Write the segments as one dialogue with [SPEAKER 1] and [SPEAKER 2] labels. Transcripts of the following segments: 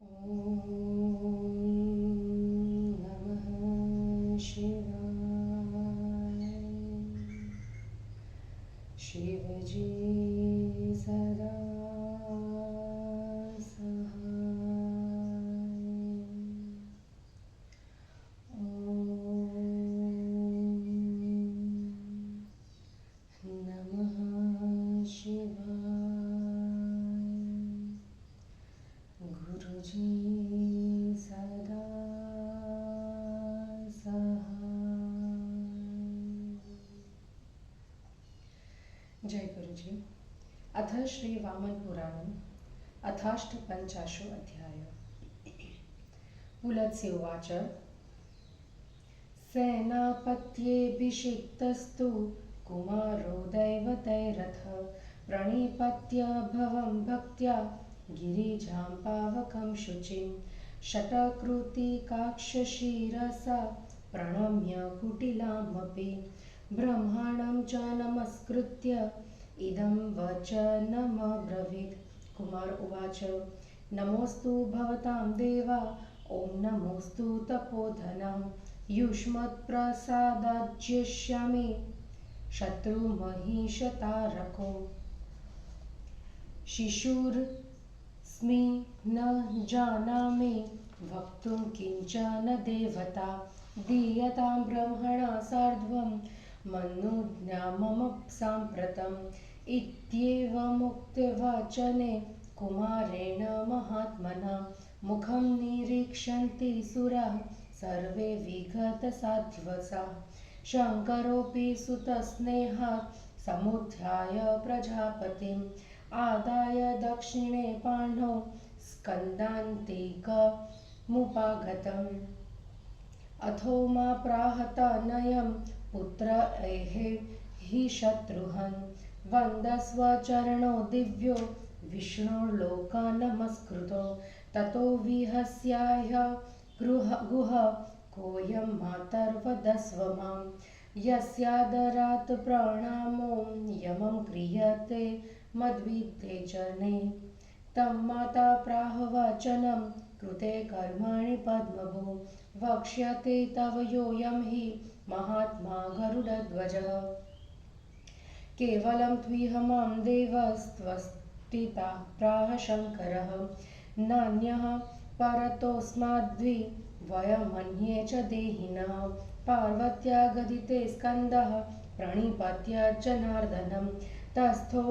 [SPEAKER 1] ॐ नमः शिवाय। शिवजी सदा सहाय। ॐ नमः शिवाय। गुरुजी सदा सहाय। जय गुरुजी। अथ श्री वामन पुराणम् अथाष्टपञ्चाशो अध्याय। पुलत्स्य उवाच। सेनापत्येऽभिषिक्तस्तु कुमारो दैवतैरथ प्रणिपत्य भवं भक्त्या गिरिजां पावकं शुचिं शतकृतिकाक्षशिरसा प्रणम्य कुटिलामपि ब्रह्माणं च नमस्कृत्य इदं वचनमब्रवीत्। कुमार उवाच। नमोऽस्तु भवतां देवा, ॐ नमोऽस्तु तपोधनं युष्मत्प्रसादाज्येष्यामि शत्रुमहिषतारको। शिशुरस्मि न जानामि वक्तुं किञ्चन देवता दीयतां ब्रह्मणा सार्धं मनुज्ञा मम साम्प्रतम्। इत्येवमुक्तवचने कुमारेण महात्मना मुखं निरीक्षन्ति सुराः सर्वे विगतसाध्वसाः। शङ्करोऽपि सुतस्नेहात् समुत्थाय प्रजापतिम् आदाय दक्षिणे पाणौ स्कन्दान्तिकमुपागतम्। अथो मा प्राहतनयं पुत्र एहे हि शत्रुहन् वन्दस्व चरणो दिव्यो विष्णोर्लोकनमस्कृतो। ततो विहस्याय गुह कोऽयं मातर्वदस्व मां यस्यादरात् प्रणामो यमं क्रियते मद्विते जने। तं माता प्राह वचनं कृते कर्मणि पद्मभो वक्ष्यते तव योऽयं हि महात्मा गरुडध्वजः। केवलं त्विह मां देवस्त्वष्टिता प्राह शङ्करः नान्यः परतोऽस्माद्वि वयमन्ये च देहिनः। पार्वत्या गदिते स्कन्दः प्रणिपत्य जनार्दनं तस्थो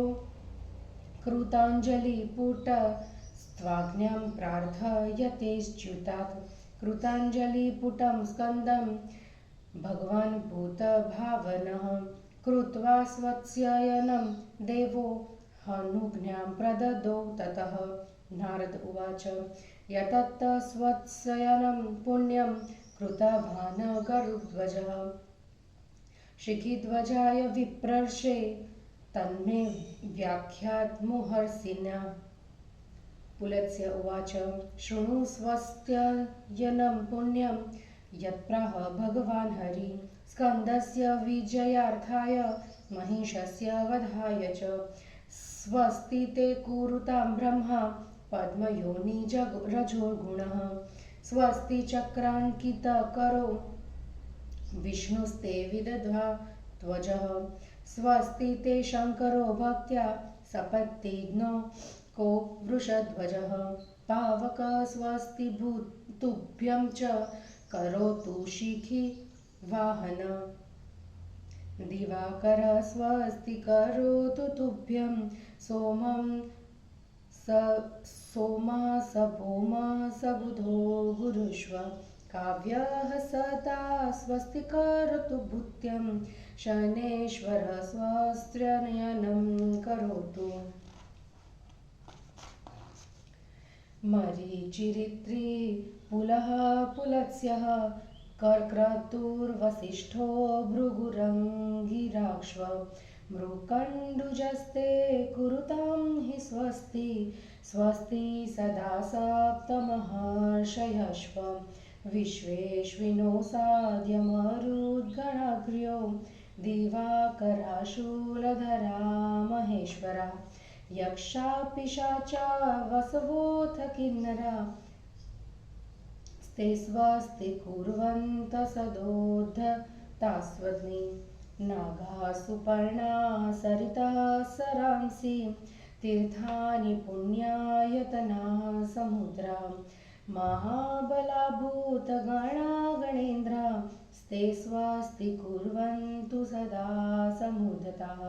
[SPEAKER 1] कृताञ्जलिपुटस्त्वाज्ञां प्रार्थयतेऽच्युतात्। कृताञ्जलिपुटं स्कन्दं भगवान् भूतभावनः कृत्वा स्वस्ययनं देवो हनुज्ञां प्रददौ ततः। नारद उवाच। यतत स्वस्ययनं पुण्यं कृतवान् गरुडध्वजः शिखिध्वजाय विप्रर्षे तन्मे व्याख्यातमुहर्षिणा। पुलत्स्य उवाच। शृणु स्वस्त्ययनं पुण्यं यत्प्राह भगवान् हरि स्कन्दस्य विजयार्थाय महिषस्य वधाय च। स्वस्ति ते कुरुतां ब्रह्मा पद्मयोनि रजोगुणः स्वस्ति चक्राङ्कितकरो विष्णुस्ते विदधा ध्वजः। स्वस्ति ते शङ्करो भक्त्या सपत्तिघ्नो को वृषध्वजः। पावक स्वस्ति तुभ्यं च करोतु शिखि वाहन। दिवाकर स्वस्ति करोतु तुभ्यं सोमासभौमासबुधो गुरुष्व। काव्यः सदा स्वस्ति करोतु भूत्यं शनैश्वरः स्वस्त्ययनं करोतु। मरीचिरित्री पुलः पुलत्स्यः कर्क्रतुर्वसिष्ठो भृगुरङ्गिराक्ष्व मृकण्डुजस्ते कुरुतां हि स्वस्ति स्वस्ति सदा सप्तमहर्षयश्व। विश्वेश्विनो साध्यमरुद्गणाग्र्यो दिवाकराशूलधरा महेश्वरा। यक्षा पिशाचा वसवोऽथ किन्नरा ते स्वस्ति कुर्वन्तः सदोद्धतास्वग्नि नागाः सुपर्णाः सरिताः सरांसि तीर्थानि पुण्यायतनाः समुद्रा महाबला भूतगणा गणेन्द्रा ते स्वस्ति कुर्वन्तु सदा समुद्धताः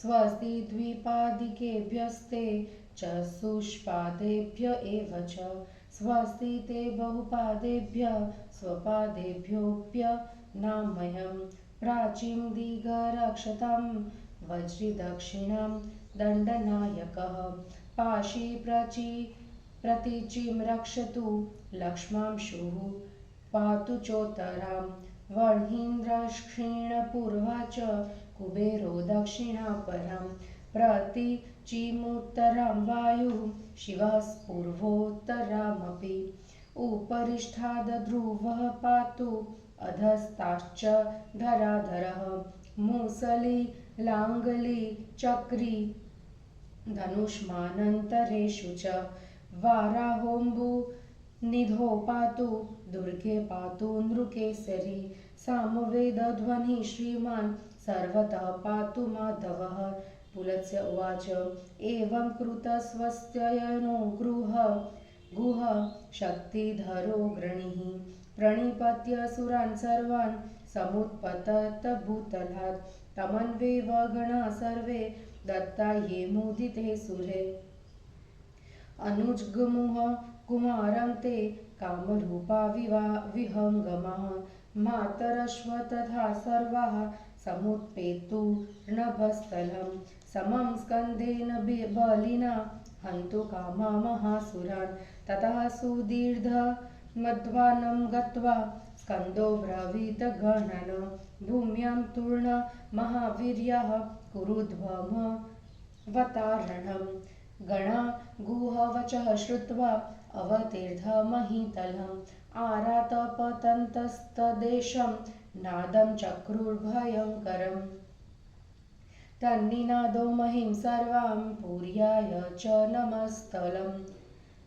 [SPEAKER 1] स्वस्ति द्विपादिकेभ्यस्ते चतुष्पादेभ्य एव च स्वस्ति ते बहुपादेभ्य स्वपादेभ्योऽप्यनामयम् प्राचीं दिगरक्षतां वज्रिदक्षिणां दण्डनायकः पाशी प्रतीचीं रक्षतु लक्ष्मांशुः पातु चोत्तरां वर्हीन्द्रक्षिणपूर्वा च कुबेरो दक्षिणापरं प्रतीचीमुत्तरं वायुः शिवः पूर्वोत्तरमपि उपरिष्ठाद्ध्रुवः पातु अधस्ताश्च धराधरः मुसली लाङ्गली चक्री धनुष्मानन्तरेषु च वाराहोऽम्बु निधो पातु दुर्गे पातु नृकेसरी सामवेदध्वनिः श्रीमान् सर्वतः पातु माधवः पुलत्स्य उवाच एवं कृतस्वस्त्ययनो गुह शक्तिधरो गृणीः प्रणिपत्य सुरान् सर्वान् समुत्पतत भूतलात् तमन्वेव गणाः सर्वे दत्ता ये मुदिते सुरे अनुजगमुः कुमारं ते कामरूपा विहङ्गमः मातरश्व तथा सर्वाः समुत्पेतु नभस्थलं समं स्कन्देन बलिना हन्तु कामा महासुरान् ततः सुदीर्घमध्वानं गत्वा स्कन्दो ब्रवीत गणन भूम्यां तूर्ण महावीर्यः कुरुध्वमवतारणम् गणा गुहवचः श्रुत्वा अवतीर्धमहीतलम् आरातपतन्तस्तदेशं नादं चक्रुर्भयङ्करम् तन्निनादो महिं सर्वां पूर्याय च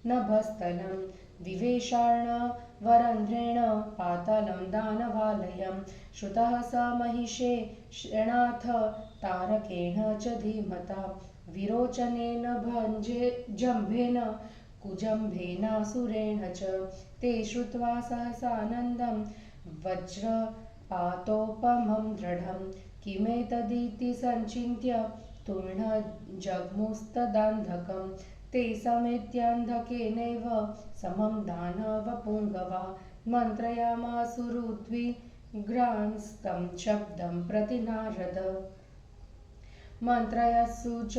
[SPEAKER 1] नभस्थलं विवेशार्णवरन्ध्रेण पातालं दानवालयं श्रुतः स महिषेणाथ तारकेण च धीमता विरोचनेन जम्भेन कुजम्भेनासुरेण च ते श्रुत्वा सहसानन्दं वज्रपातोपमं दृढं किमेतदिति सञ्चिन्त्य तूर्णजग्मुस्तदान्धकं ते समेत्यान्धकेनैव समं दानवपुङ्गवा मन्त्रयामासुरुद्विग्रांस्तं शब्दं प्रति नारद मन्त्रयस्सु च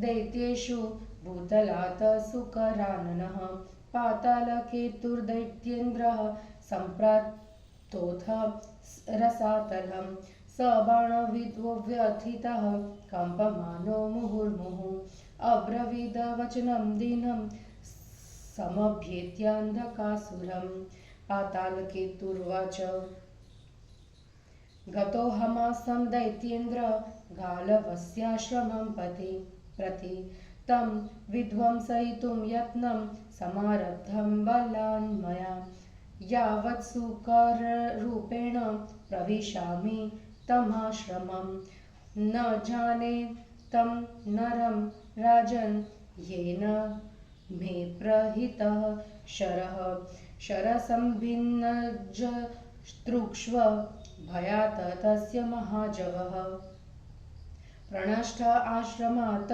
[SPEAKER 1] दैत्येषु भूतलात् सुकराननः पातालकेतुर्दैत्येन्द्रः सम्प्राप्तोऽथ रसातलं स बाणविद्वव्यथितः कम्पमानो मुहुर्मुहुः अब्रवीदवचनं दीनं समभ्येत्यान्धकासुरं पातालकेतुर्वाच गतोऽहमासं दैत्येन्द्र गालवस्याश्रमं प्रति तं विध्वंसयितुं यत्नं समारब्धं बलान्मया यावत् सुकररूपेण प्रविशामि तमाश्रमं न जाने तं नरं राजन् येन मे प्रहितः शरसंभिन्नजस्तृक्ष्व भयात् तस्य महाजवः प्रणष्ट आश्रमात्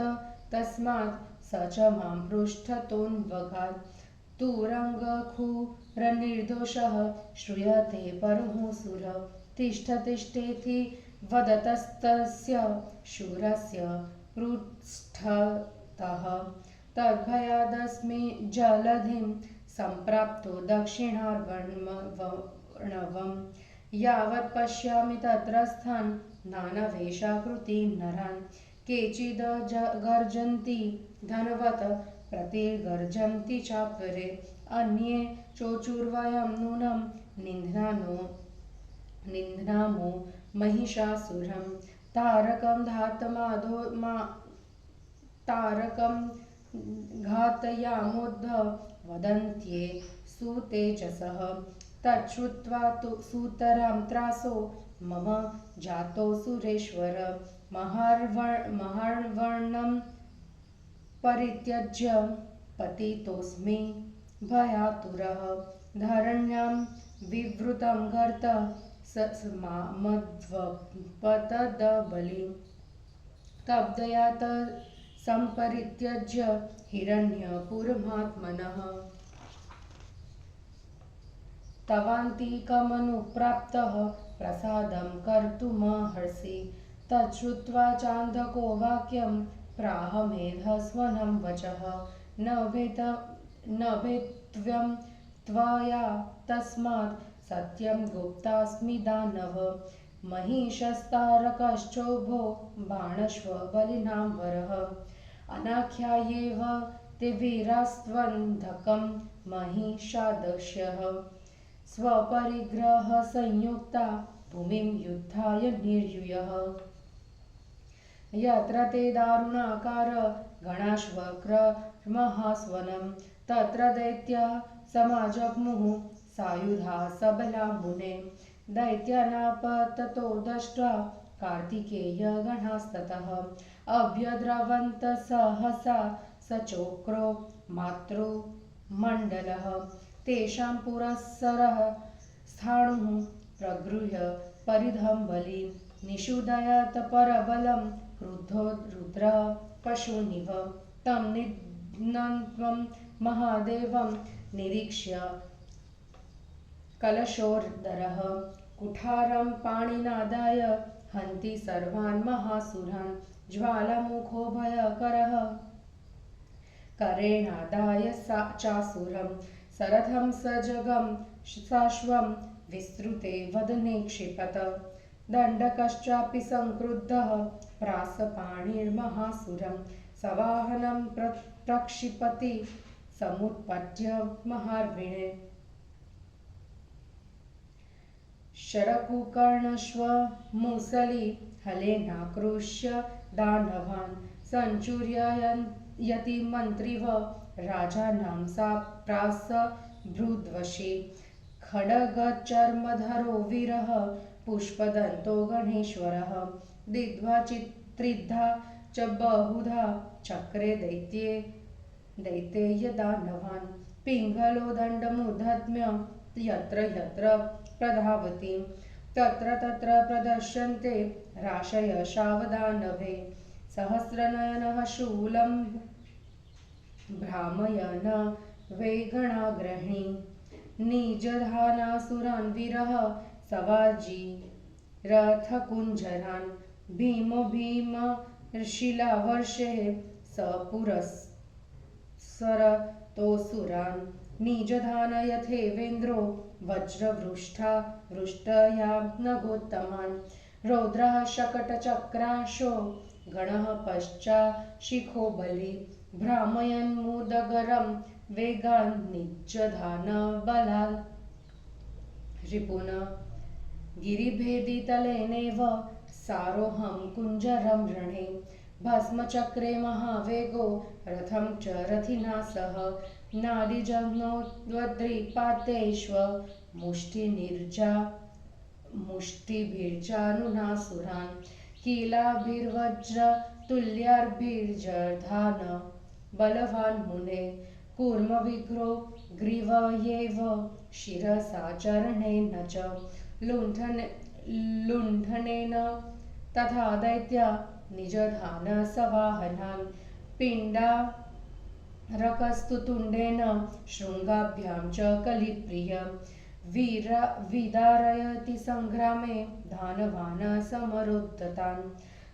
[SPEAKER 1] तस्मात् स च मां पृष्ठतोऽन्वगात् तुरङ्गखुरनिर्दोषः श्रूयते परमोऽसुर तिष्ठ तिष्ठेति वदतस्तस्य शूरस्य पृष्ठतः तद्भयादस्मि जलधिं सम्प्राप्तो दक्षिणार्णवम् यावत् पश्यामि तत्रस्थान् नानावेशाकृतीं नरान् केचिद् गर्जन्ति धनवत् प्रतिर्गर्जन्ति चापरे अन्ये चोचुर्वयं नूनं निह्नामो घातयामोद्ध वदन्त्ये सुतेजसः तच्छ्रुत्वा तु सुतरां त्रासो मम जातो सुरेश्वर महार्वर्णं परित्यज्य पतितोऽस्मि भयातुरः धरण्यां विवृतं गर्त मध्वपतदबलिं तब्दयात सम्परित्यज्य हिरण्यपुरमात्मनः तवान्तिकमनुप्राप्तः प्रसादं कर्तुमहर्षि तच्छ्रुत्वा चान्धको वाक्यं प्राह मेधस्वनं वचः न भेत्व्यं त्वया तस्मात् सत्यं गुप्तास्मि दानव महिषस्तारकश्चोभो बाणश्व बलिनां वरः अनाख्यायेव ते वीरास्त्वन्धकं महिषादक्ष्यः स्वपरिग्रह संयुक्ता भूमिं युद्धाय निर्युयः यत्र ते दारुणाकार गणाश्वक्रमहास्वनं तत्र दैत्याः समाजग्मुः सायुधा सबला मुने दैत्यानापततो दष्ट्वा कार्तिकेयगणास्ततः अभ्यद्रवन्तः सहसा सचोक्रो मातृमण्डलः तेषां पुरःसरः स्थाणुः प्रगृह्य परिधं बलिं निषूदयात परबलं क्रुद्धो रुद्रः पशुनिव तं निघ्नन्त्वं महादेवं निरीक्ष्य कलशोदरः कुठारं पाणिनादाय हन्ति सर्वान् महासुरान् ज्वालामुखो भयकरः करेणादाय चासुरं सरथं सजगं साश्वं विस्तृते वदने क्षिपत दण्डकश्चापि संक्रुद्धः प्रासपाणिर्महासुरं सवाहनं प्रक्षिपति समुत्पत्य महार्विणे शरकुकर्णश्वमुसली हलेनाकृष्य दानवान् सञ्चुर्ययति मन्त्रिव राजानां सा प्रासभृद्वशी खड्गचर्मधरो वीरः पुष्पदन्तो गणेश्वरः दिग्ध्वा त्रिधा च बहुधा चक्रे दैतेय दानवान् पिङ्गलो दण्डमुद्धम्य यत्र यत्र प्रधावति तत्र तत्र प्रदर्शन्ते राशय शावदानवे सहस्रनयनः शूलं भ्रामयन् वेगणाग्रहिणी निजधानासुरान् वीरः सवाजी रथकुञ्जरान् भीमशिलावर्षे सपुरस्सरतोऽसुरान् निजधान यथेवेन्द्रो वज्रवृष्टया नगोत्तमान् रौद्रः शकटचक्राशो गणः पश्चाशिखो बलि भ्रामयन्मुदगरं वेगान् निजधान बलात् रिपुन गिरिभेदितलेनेव सारोहं कुञ्जरं रणे भस्मचक्रे महावेगो रथं च रथिना सह नारीजघ्नोद्वद्रिपातेष्व मुष्टिभिर्जानुनासुरान् कीलाभिर्वज्रतुल्यार्भिर्जधान बलवान् मुने कूर्मविग्रो ग्रीवयेव शिरसा चरणेन च लुण्ठनेन तथा दैत्या निजधान सवाहनान् पिण्डारकस्तुतुण्डेन शृङ्गाभ्यां च कलिप्रिय विदारयति सङ्ग्रामे दानवान् समरोद्धतान्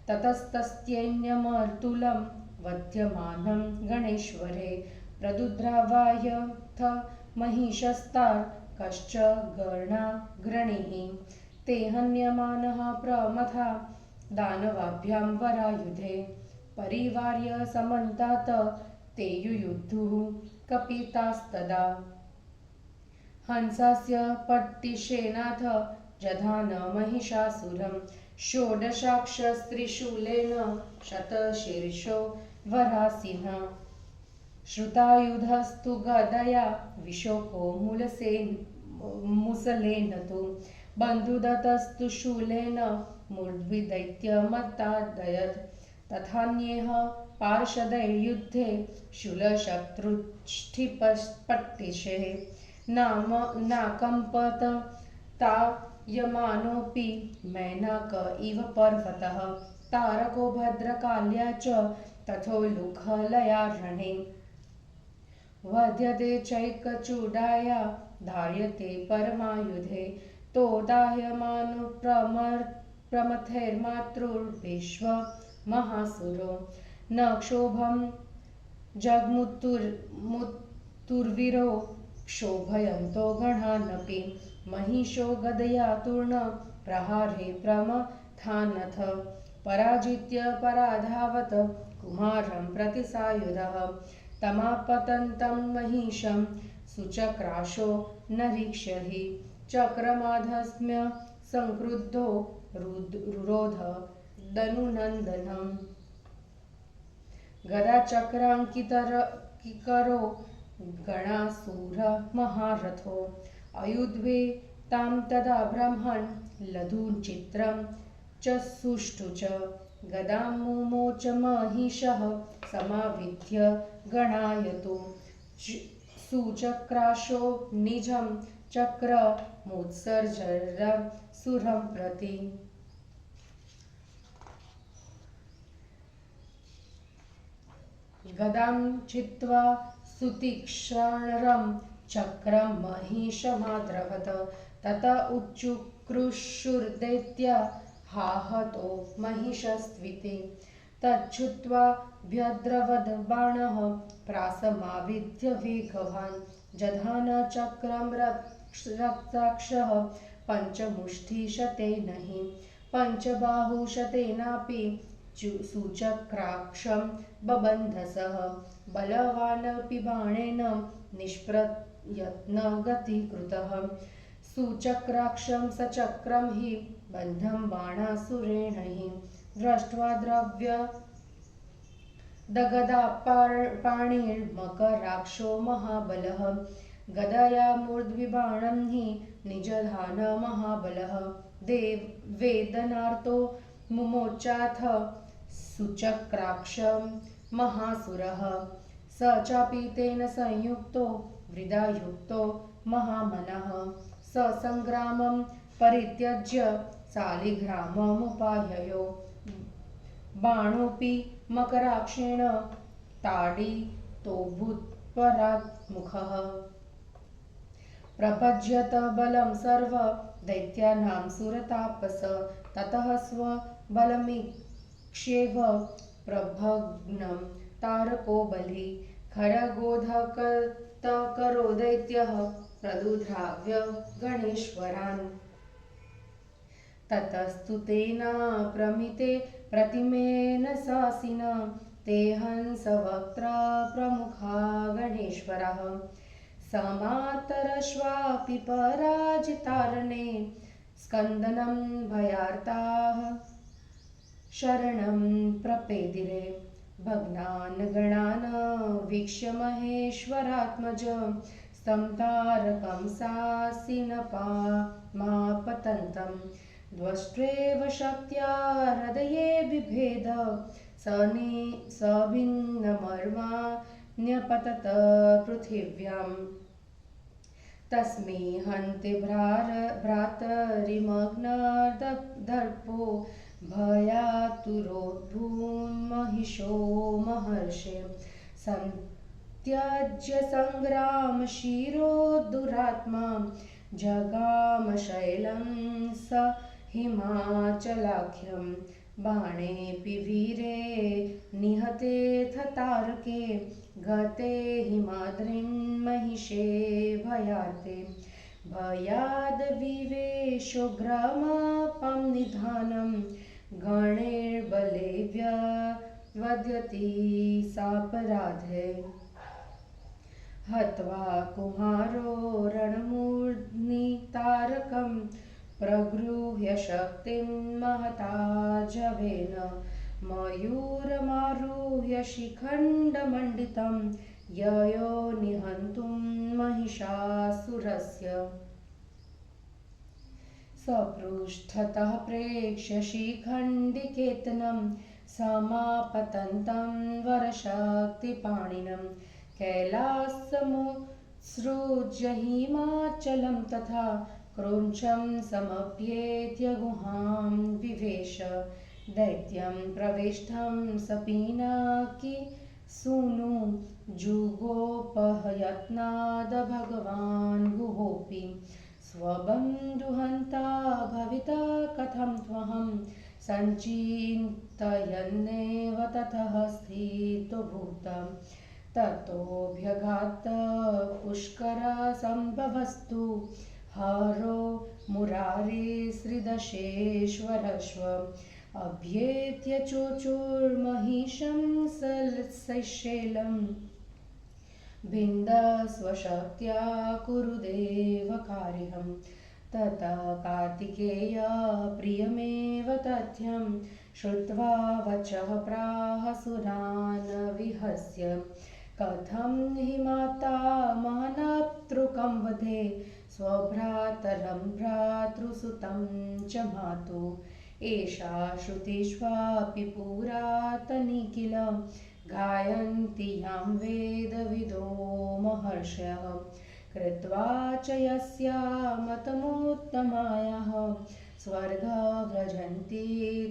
[SPEAKER 1] ततस्तस्त्यैन्यमर्तुलं वध्यमानं गणेश्वरे प्रदुद्रावायथ महिषस्तार्कश्च गणिः ते हन्यमानः प्रमथा दानवाभ्यां वरायुधे परिवार्य समन्तात् ते युयुद्धुः कपितास्तदा हंसस्य पट्टिशेनाथ जधान महिषासुरं षोडशाक्षस्त्रिशूलेन शतशीर्षो वरासिनः श्रुतायुधस्तु गदया विशोको मुसलेन तु बन्धुदत्तस्तु शूलेन मूर्ध्विदैत्यमत्ताडयत् तथान्येह पार्षदैर्युद्धे शूलशत्रुष्ठिपट्टिषे नाकम्पत तायमानोऽपि मेनक इव पर्वतः तारको भद्रकाल्या च तथोल्लुखलया रणे वध्यते चैकचूडाया धार्यते परमायुधे तो दाह्यमानुप्रमथैर्मातृर्विश्व महासुरो न क्षोभं जगमुत्तुर्वीरो क्षोभयन्तो गणानपि महिषो गदया तूर्ण प्रहारे प्रमथानथ पराजित्य पराधावत कुमारं प्रति सायुधः तमापतन्तं महिषं सुचक्राशो नरीक्षहि चक्रमाधस्म्य संक्रुद्धो रुरोध दनुनन्दनं गदाचक्राङ्किकरो गणासुर महारथो अयुध्वे तां तदा ब्रह्मन् लधुचित्रं च सुष्ठु च गदां मुमोच महिषः समाविद्य गणायतु सुचक्राशो निजं चक्रमुत्सर्जर सुरं प्रति गदां चित्वा सुतीक्ष्णं चक्रं महिषमाद्रवत तत उच्चुक्रुशुर्दैत्य हाहतो महिषस्त्विति तच्छुत्वा व्यद्रवद् बाणः प्रासमाविद्य वेगवान् जधान चक्रं रक्ताक्षः पञ्चमुष्टिशतेन हि पञ्चबाहुशतेनापि सुचक्राक्षं बबन्धसः बलवानपि बाणेन निष्प्रयत्न गतिकृतः सुचक्राक्षं सचक्रं हि बन्धं बाणासुरेण हि दृष्ट्वा द्रव्यदगदापाणिर्मकराक्षो महाबलः गदया मूर्ध्विबाणं हि निजधान महाबलः वेदनार्तो मुमोचाथ सुचक्राक्षं महासुरः स चापि तेन संयुक्तो वृदायुक्तो महामनः स संग्रामं परित्यज्य शालिग्राममुपाययो बाणोऽपि मकराक्षेण ताडितोऽभूत्पराङ्मुखः प्रपज्यत बलं सर्व दैत्यानां सुरतापस ततः स्वबलमीक्ष्येव प्रभग्नं तारको बली खड्गोधकरो दैत्यः प्रदुद्राव्य गणेश्वरान् ततस्तु तेन प्रमिते प्रतिमेन सासिन ते हंसवक्त्र प्रमुखा गणेश्वरः समातरश्वापि पराजितारणे स्कन्दनं भयार्ताः शरणं प्रपेदिरे भग्नान् गणान् वीक्ष्य महेश्वरात्मज स्तं तारकं सासिनपामापतन्तं द्वष्ट्वेव शक्त्या हृदये बिभेद सभिन्नमर्माण्यपतत पृथिव्याम् तस्मै हन्ति भ्रातरिमग्नदर्पो भयातुरोद्भून्महिषो महर्षे सन्त्यज्य सङ्ग्रामशिरो दुरात्मा जगामशैलं स हिमाचलाख्यं बाणेऽपि वीरे निहतेऽथ तारके गते हिमाद्रिं महिषे भयार्ते भयाद्विवेशोग्रमापं निधानं गणैर्बले व्यवद्यति सापराधे हत्वा कुमारो रणमूर्ध्नि तारकं प्रगृह्य शक्तिं महता जवेन मयूरमारुह्य शिखण्डमण्डितं ययो निहन्तुं महिषासुरस्य सपृष्ठतः प्रेक्ष्य शिखण्डिकेतनं समापतन्तं वरशक्तिपाणिनं कैलासमुत्सृज्य हिमाचलं तथा क्रौञ्चं समभ्येत्य गुहां विवेश दैत्यं प्रविष्टं स पिनाकी सूनु जुगोपयत्नाद भगवान् गुहोऽपि स्वबन्धुहन्ता भविता कथं त्वहं सञ्चिन्तयन्नेव ततः स्थितोऽभूत् ततोऽभ्यघात पुष्करसम्भवस्तु हरो मुरारिसृदशेश्वरश्व अभ्येत्य चोचुर्महिषं सशैलं भिन्दस्वशक्त्या कुरुदेवकार्यं ततः कार्तिकेय प्रियमेव तथ्यं श्रुत्वा वचः प्राह सुरान् विहस्य कथं हि माता मानातृकं वधे स्वभ्रातरं भ्रातृसुतं च मातु एषा श्रुतिष्वापि पुरातनी किल गायन्ति यां वेदविदो महर्षयः कृत्वा च यस्यामतमुत्तमायाः स्वर्गं व्रजन्ति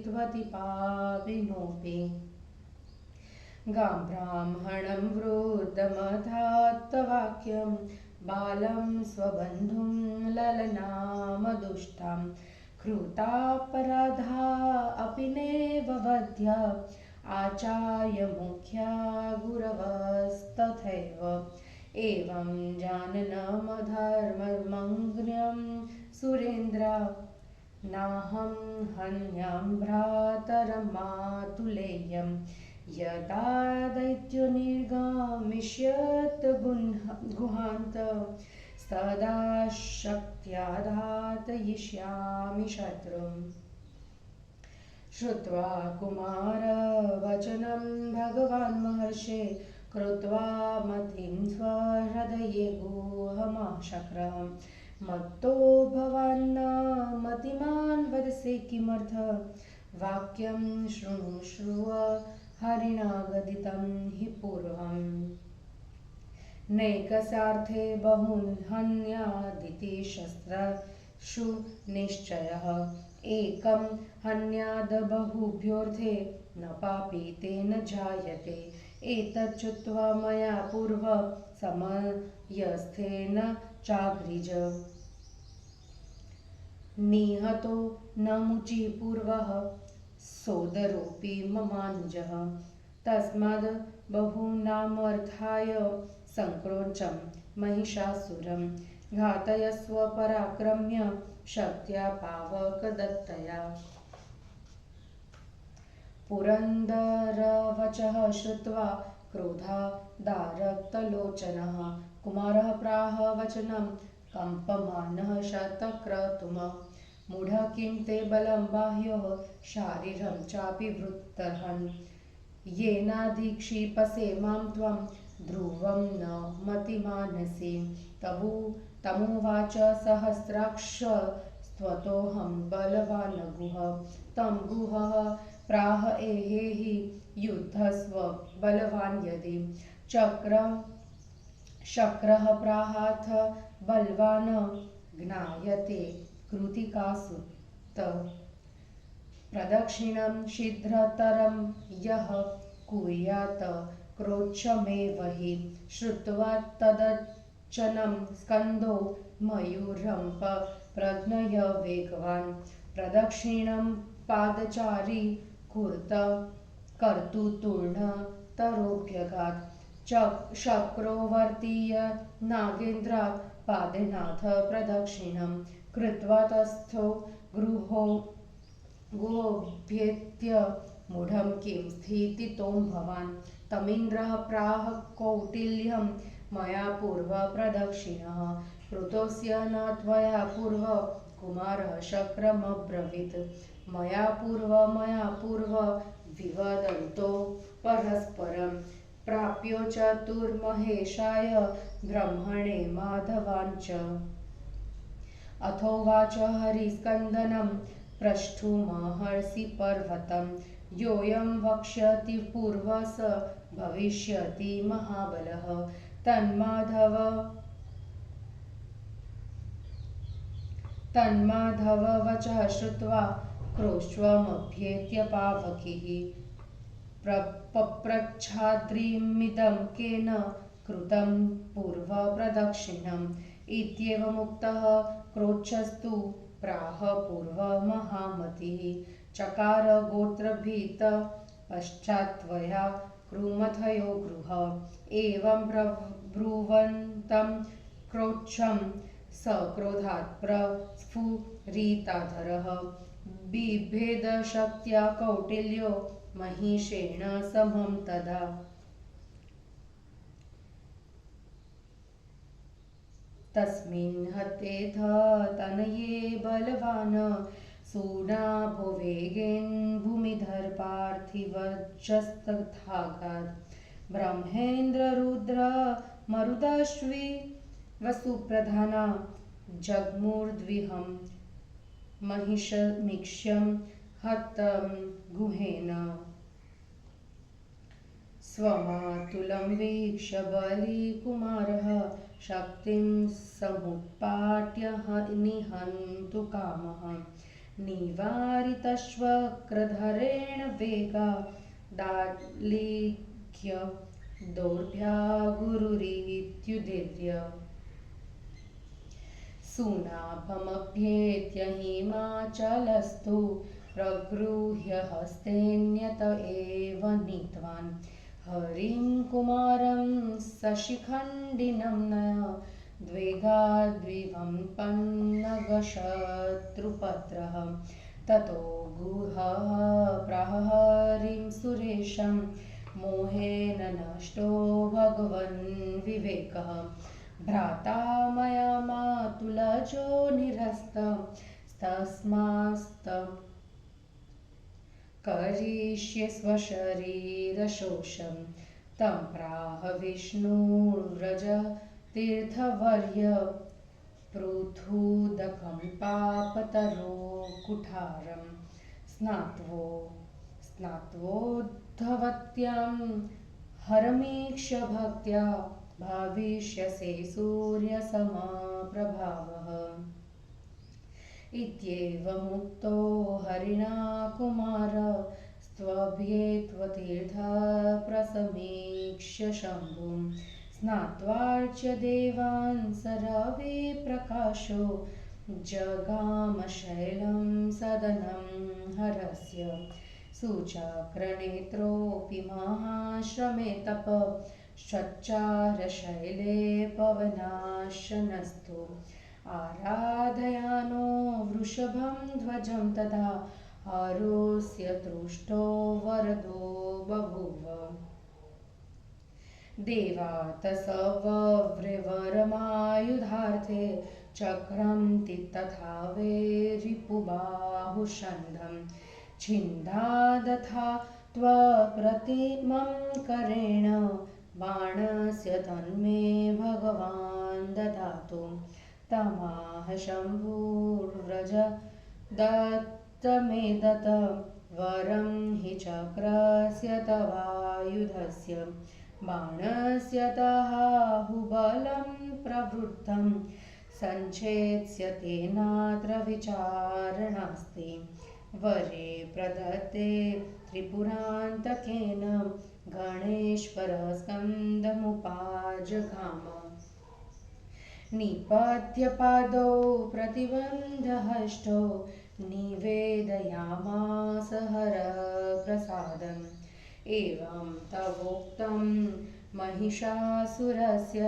[SPEAKER 1] त्वतिपापिनोऽपि गाब्राह्मणं वृद्धमधात्तवाक्यं बालं स्वबन्धुं ललनामदुष्टां कृतापराधा अपि नैव वध्या आचार्य मुख्या गुरवस्तथैव एवं जाननमधर्ममग्न्यं सुरेन्द्र नाहं हन्यां भ्रातरमातुलेयं यदा दैत्यो निर्गमिष्यत् गुहान्त तदा शक्त्या घातयिष्यामि शत्रुम् श्रुत्वा कुमारवचनं भगवान् महर्षे कृत्वा मतिं स्वहृदये गुहमाशक्रः मत्तो भवान् मतिमान् वदसे किमर्थ वाक्यं शृणुष्व हरिणा गदितं हि पूर्वम् नैकस्यार्थे बहून् हन्यादिति शस्त्रषु निश्चयः एकं हन्याद बहुभ्योऽर्थे न पापी तेन जायते एतत् श्रुत्वा मया पूर्व समयस्थेन चाग्रिज निहतो न मुचि पूर्वः सोदरोऽपि ममानुजः तस्माद् बहूनामर्थाय संक्रोञ्चं महिषासुरं घातयस्व पराक्रम्य शक्त्या पावकदत्तया पुरन्दरवचः श्रुत्वा क्रोधादारक्तलोचनः कुमारः प्राह वचनं कम्पमानः शतक्रतुः मूढ किं ते बलं बाह्यो शारीरं चापि वृत्तहन् येनाधिक्षिपसे मां त्वं ध्रुवं न मतिमानसि तमुवाच सहस्राक्ष त्वतोऽहं बलवान् गुह तं गुहः प्राह एहि युद्धस्व बलवान् यदि शक्रः प्राहाथ बलवान् ज्ञायते कृतिकासुत प्रदक्षिणं शीघ्रतरं यः कुर्यात् क्रोच्छमेव हि श्रुत्वा तदचनं स्कन्दो मयूरं प्रज्ञय वेगवान् प्रदक्षिणं पादचारी कर्तुतूर्णतरोऽभ्यगात् शक्रोवर्तीय नागेन्द्रात् पादेनाथ प्रदक्षिणं कृत्वा तस्थो गुहोऽभ्येत्य मूढं किं स्थितितो भवान् तमीन्द्रः प्राह कौटिल्यं मया पूर्व प्रदक्षिणः कृतोऽस्य न त्वया पूर्व कुमारः शक्रमब्रवीत् मया पूर्व विवदन्तो परस्परं प्राप्यो चतुर्महेशाय ब्रह्मणे माधवाञ्च। अथोवाच हरिस्कन्दनं प्रष्ठुमहर्षि पर्वतं। योऽयं वक्ष्यति पूर्वः स भविष्यति महाबलः। तन्माधव वचः श्रुत्वा क्रोश्वमभ्येत्य पावकीः। पप्रच्छाद्रिमिदं केन कृतं पूर्वप्रदक्षिणम्। इत्येवमुक्तः क्रोच्छस्तु प्राह पूर्वमहामतिः। चकार गोत्रभीत पश्चात्त्वया कृमथयो गृह। एवं ब्रुवन्तं क्रोच्छं सक्रोधात् प्रस्फुरिताधरः। बिभेदशक्त्या कौटिल्यो महिषेण समं तदा। तस्मिन् हतेऽथ तनये बलवान् सूनाभो वेगेन भूमिधर पार्थिवजस्तथागात्। ब्रह्मेन्द्ररुद्र मरुदश्वी वसुप्रधाना जग्मुर्द्विहं महिषमीक्ष्यं हतं गुहेन। स्वमातुलं वीक्ष्य बलिकुमारः शक्तिं समुत्पाट्य निहन्तु कामः। निवारितश्वक्रधरेण वेगादालिख्य दोर्भ्या गुरुरित्युदीर्य। सुनाभमभ्येत्य हिमाचलस्थो प्रगृह्य हस्तेऽन्यत एव नीतवान्। हरिं कुमारं शशिखण्डिनं नय द्वेगाद्विवं पन्नगशत्रुपत्रः। ततो गुहः प्रहरिं सुरेशं मोहेन नष्टो भगवन् विवेकः। भ्राता मया मातुलजो निरस्तस्तस्मात्तं करिष्ये स्वशरीरशोषं। तं प्राह विष्णुव्रजतीर्थवर्य पृथुदकं पापतरो कुठारं। स्नात्वोद्धवत्यां हरमीक्ष्य भक्त्या भविष्यसे सूर्यसमप्रभावः। इत्येवमुक्तो हरिणा कुमार स्तभ्येत्वतीर्थप्रसमीक्ष्य शम्भुं। स्नात्वार्च्य देवान् सरवे प्रकाशो जगामशैलं सदनं हरस्य। सुचक्रनेत्रोऽपि महाश्रमे तप श्चारशैले पवनाशनस्थो। आराधयानो वृषभं ध्वजं तदा आरोस्य तुष्टो वरदो बभूव। देवात् स वव्रेवरमायुधार्थे चक्रं तथा वे रिपुबाहुषन्धं। छिन्दादथा त्वप्रतिमं करेण बाणस्य तन्मे भगवान् ददातु। तमाह शम्भुर्व्रज दत्तमेदत् वरं हि चक्रस्य तवायुधस्य। बाणस्य तहाहुबलं प्रवृत्तं सञ्छेत्स्य तेनात्र विचारणास्ति। वरे प्रदत्ते त्रिपुरान्तकेन गणेश्वरः स्कन्दमुपाजगाम। निपत्य पादौ प्रतिबन्धहष्टौ निवेदयामास हरप्रसादम्। एवं तवोक्तं महिषासुरस्य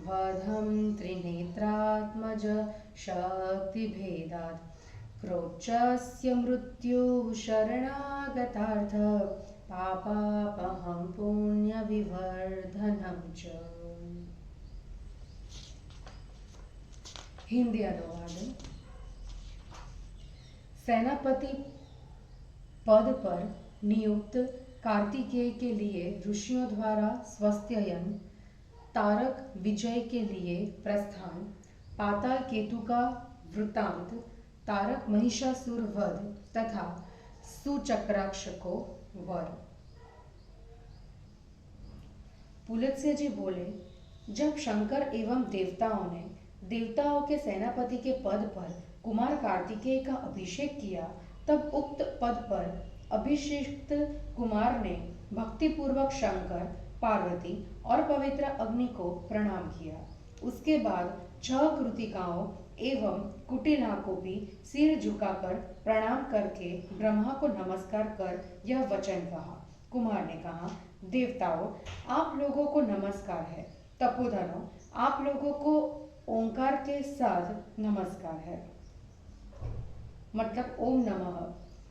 [SPEAKER 1] वधं त्रिनेत्रात्मज शक्तिभेदात्। क्रोच्छस्य मृत्युः शरणागतार्थ पापापहं पुण्यविवर्धनं च। हिंदी अनुवाद। सेनापति पद पर नियुक्त कार्तिकेय के लिए ऋषियों द्वारा स्वस्त्ययन, तारक विजय के लिए प्रस्थान, पाताल केतु का वृत्तांत, तारक महिषासुर वध तथा सुचक्राक्ष को वर। पुलत्स्य जी बोले, जब शंकर एवं देवताओं ने देवताओं के सेनापति के पद पर कुमार कार्तिकेय का अभिषेक किया, तब उक्त पद पर अभिषिक्त कुमार ने भक्तिपूर्वक शंकर, पार्वती और पवित्र अग्नि को प्रणाम किया। उसके बाद 6 कृतिकाओं एवं कुटिला को भी सिर झुकाकर प्रणाम करके ब्रह्मा को नमस्कार कर यह वचन कहा। कुमार ने कहा, देवताओं, आप लोगों को नमस्कार है। तपोधनों, आप लोगों को ओंकार के साथ नमस्कार है, मतलब ओम नमः।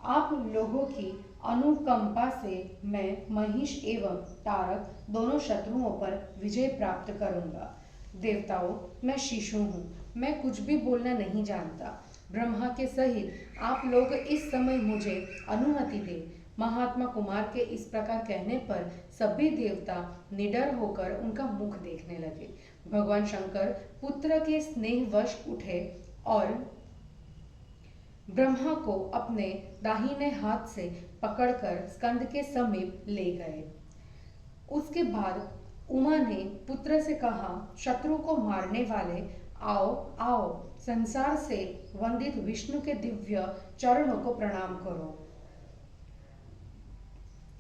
[SPEAKER 1] आप लोगों की अनुकंपा से मैं महिष एवं तारक दोनों शत्रुओं पर विजय प्राप्त करूंगा। देवताओं, मैं शिशु हूँ, मैं कुछ भी बोलना नहीं जानता। ब्रह्मा के सहित आप लोग इस समय मुझे अनुमति दे। महात्मा कुमार के इस प्रकार कहने पर सभी देवता निडर होकर उनका मुख देखने लगे। भगवान शंकर पुत्र के स्नेहवश उठे और ब्रह्मा को अपने दाहिने हाथ से पकड़कर स्कंद के समीप ले गए। उसके बाद उमा ने पुत्र से कहा, शत्रु को मारने वाले, आओ आओ, संसार से वंदित विष्णु के दिव्य चरणों को प्रणाम करो।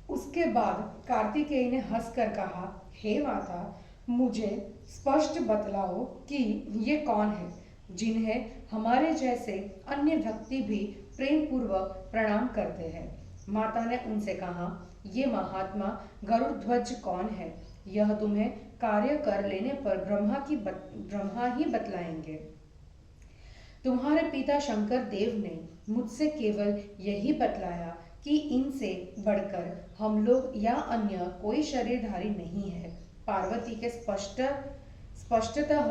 [SPEAKER 1] उसके बाद कार्तिकेय ने हंसकर कहा, हे माता, मुझे स्पष्ट बतलाओ कि ये कौन है जिन्हें हमारे जैसे अन्य व्यक्ति भी प्रेम पूर्वक प्रणाम करते हैं। माता ने उनसे कहा, ये महात्मा गरुड़ध्वज कौन है, यह तुम्हें कार्य कर लेने पर ब्रह्मा ही बतलाएंगे। तुम्हारे पिता शंकर देव ने मुझसे केवल यही बतलाया कि इनसे बढ़कर हम लोग या अन्य कोई शरीरधारी नहीं है। पार्वती के स्पष्टतः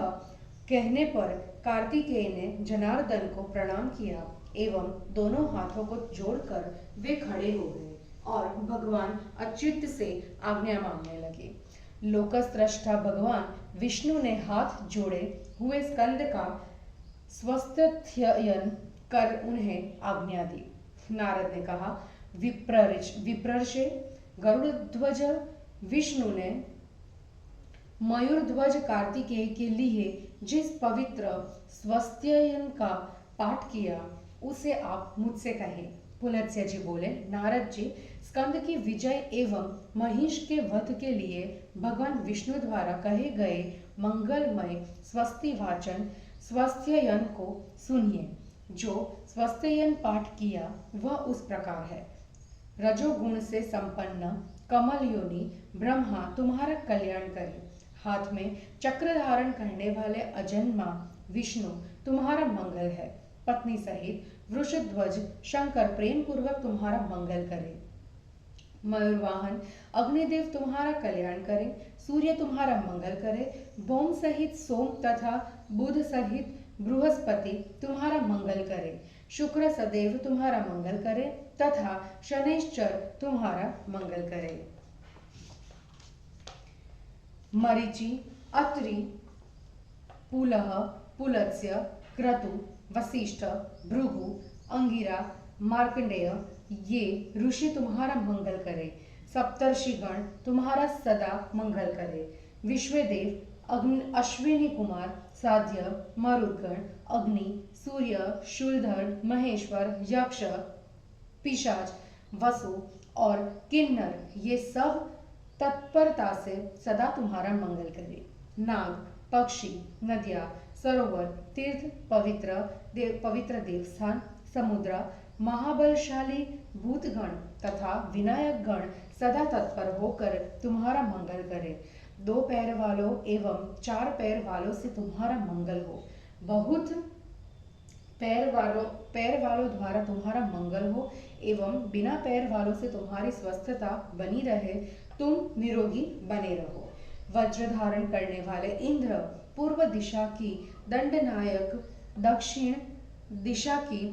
[SPEAKER 1] कहने पर कार्तिकेय ने जनार्दन को प्रणाम किया एवं दोनों हाथों को जोड़कर वे खड़े हो गए और भगवान अच्युत से आज्ञा मांगने लगे। लोकस्रष्टा भगवान विष्णु ने हाथ जोड़े हुए स्कंद का स्वस्त्ययन कर उन्हें आज्ञा दी। नारद ने कहा, विप्रर्षे गरुड़ध्वज। विष्णु ने मयूरध्वज कार्तिकेय के लिए जिस पवित्र स्वस्त्ययन का पाठ किया, उसे आप मुझसे कहें। पुलत्स्य जी बोले, नारद जी, स्कंद की विजय एवं महिष के वध के लिए भगवान विष्णु द्वारा कहे गए मंगलमय स्वस्ति वाचन स्वस्त्ययन को सुनिए। जो स्वस्त्ययन पाठ किया वह उस प्रकार है। रजोगुण से संपन्न कमल योनि ब्रह्मा तुम्हारा कल्याण करे। हाथ में चक्र धारण करने वाले अजन्मा विष्णु तुम्हारा मंगल है। पत्नी सहित वृषध्वज शंकर प्रेम पूर्वक तुम्हारा मंगल करे। मयूरवाहन अग्निदेव तुम्हारा कल्याण करे। सूर्य तुम्हारा मंगल करे। भौम सहित सोम तथा बुध सहित बृहस्पति तुम्हारा मंगल करे। शुक्र सदैव तुम्हारा मंगल करे तथा शनैश्चर तुम्हारा मंगल करे। मरीचि, अत्रि, पुलह, पुलत्स्य, क्रतु, वशिष्ठ, भृगु, अंगिरा, मार्कंडेय ये ऋषि तुम्हारा मंगल करे। सप्तर्षिगण तुम्हारा सदा मंगल करे। विश्वदेव अश्विनी कुमार, साध्य, मरुदगण, अग्नि, सूर्य, शूलधर, महेश्वर, यक्ष, पिशाच, वसु और किन्नर ये सब तत्परता से सदा तुम्हारा मंगल करे। नाग, पक्षी, नदियाँ, सरोवर, तीर्थ, पवित्र देवस्थान, समुद्र, महाबलशाली भूतगण तथा विनायक गण सदा तत्पर होकर तुम्हारा मंगल करे। 2 पैर वालों एवं 4 पैर वालों से तुम्हारा मंगल हो। बहुत पैर वालों द्वारा तुम्हारा मंगल हो एवं बिना पैर वालों से तुम्हारी स्वस्थता बनी रहे, तुम निरोगी बने रहो। वज्र धारण करने वाले इंद्र, पूर्व दिशा की दंडनायक, दक्षिण दिशा की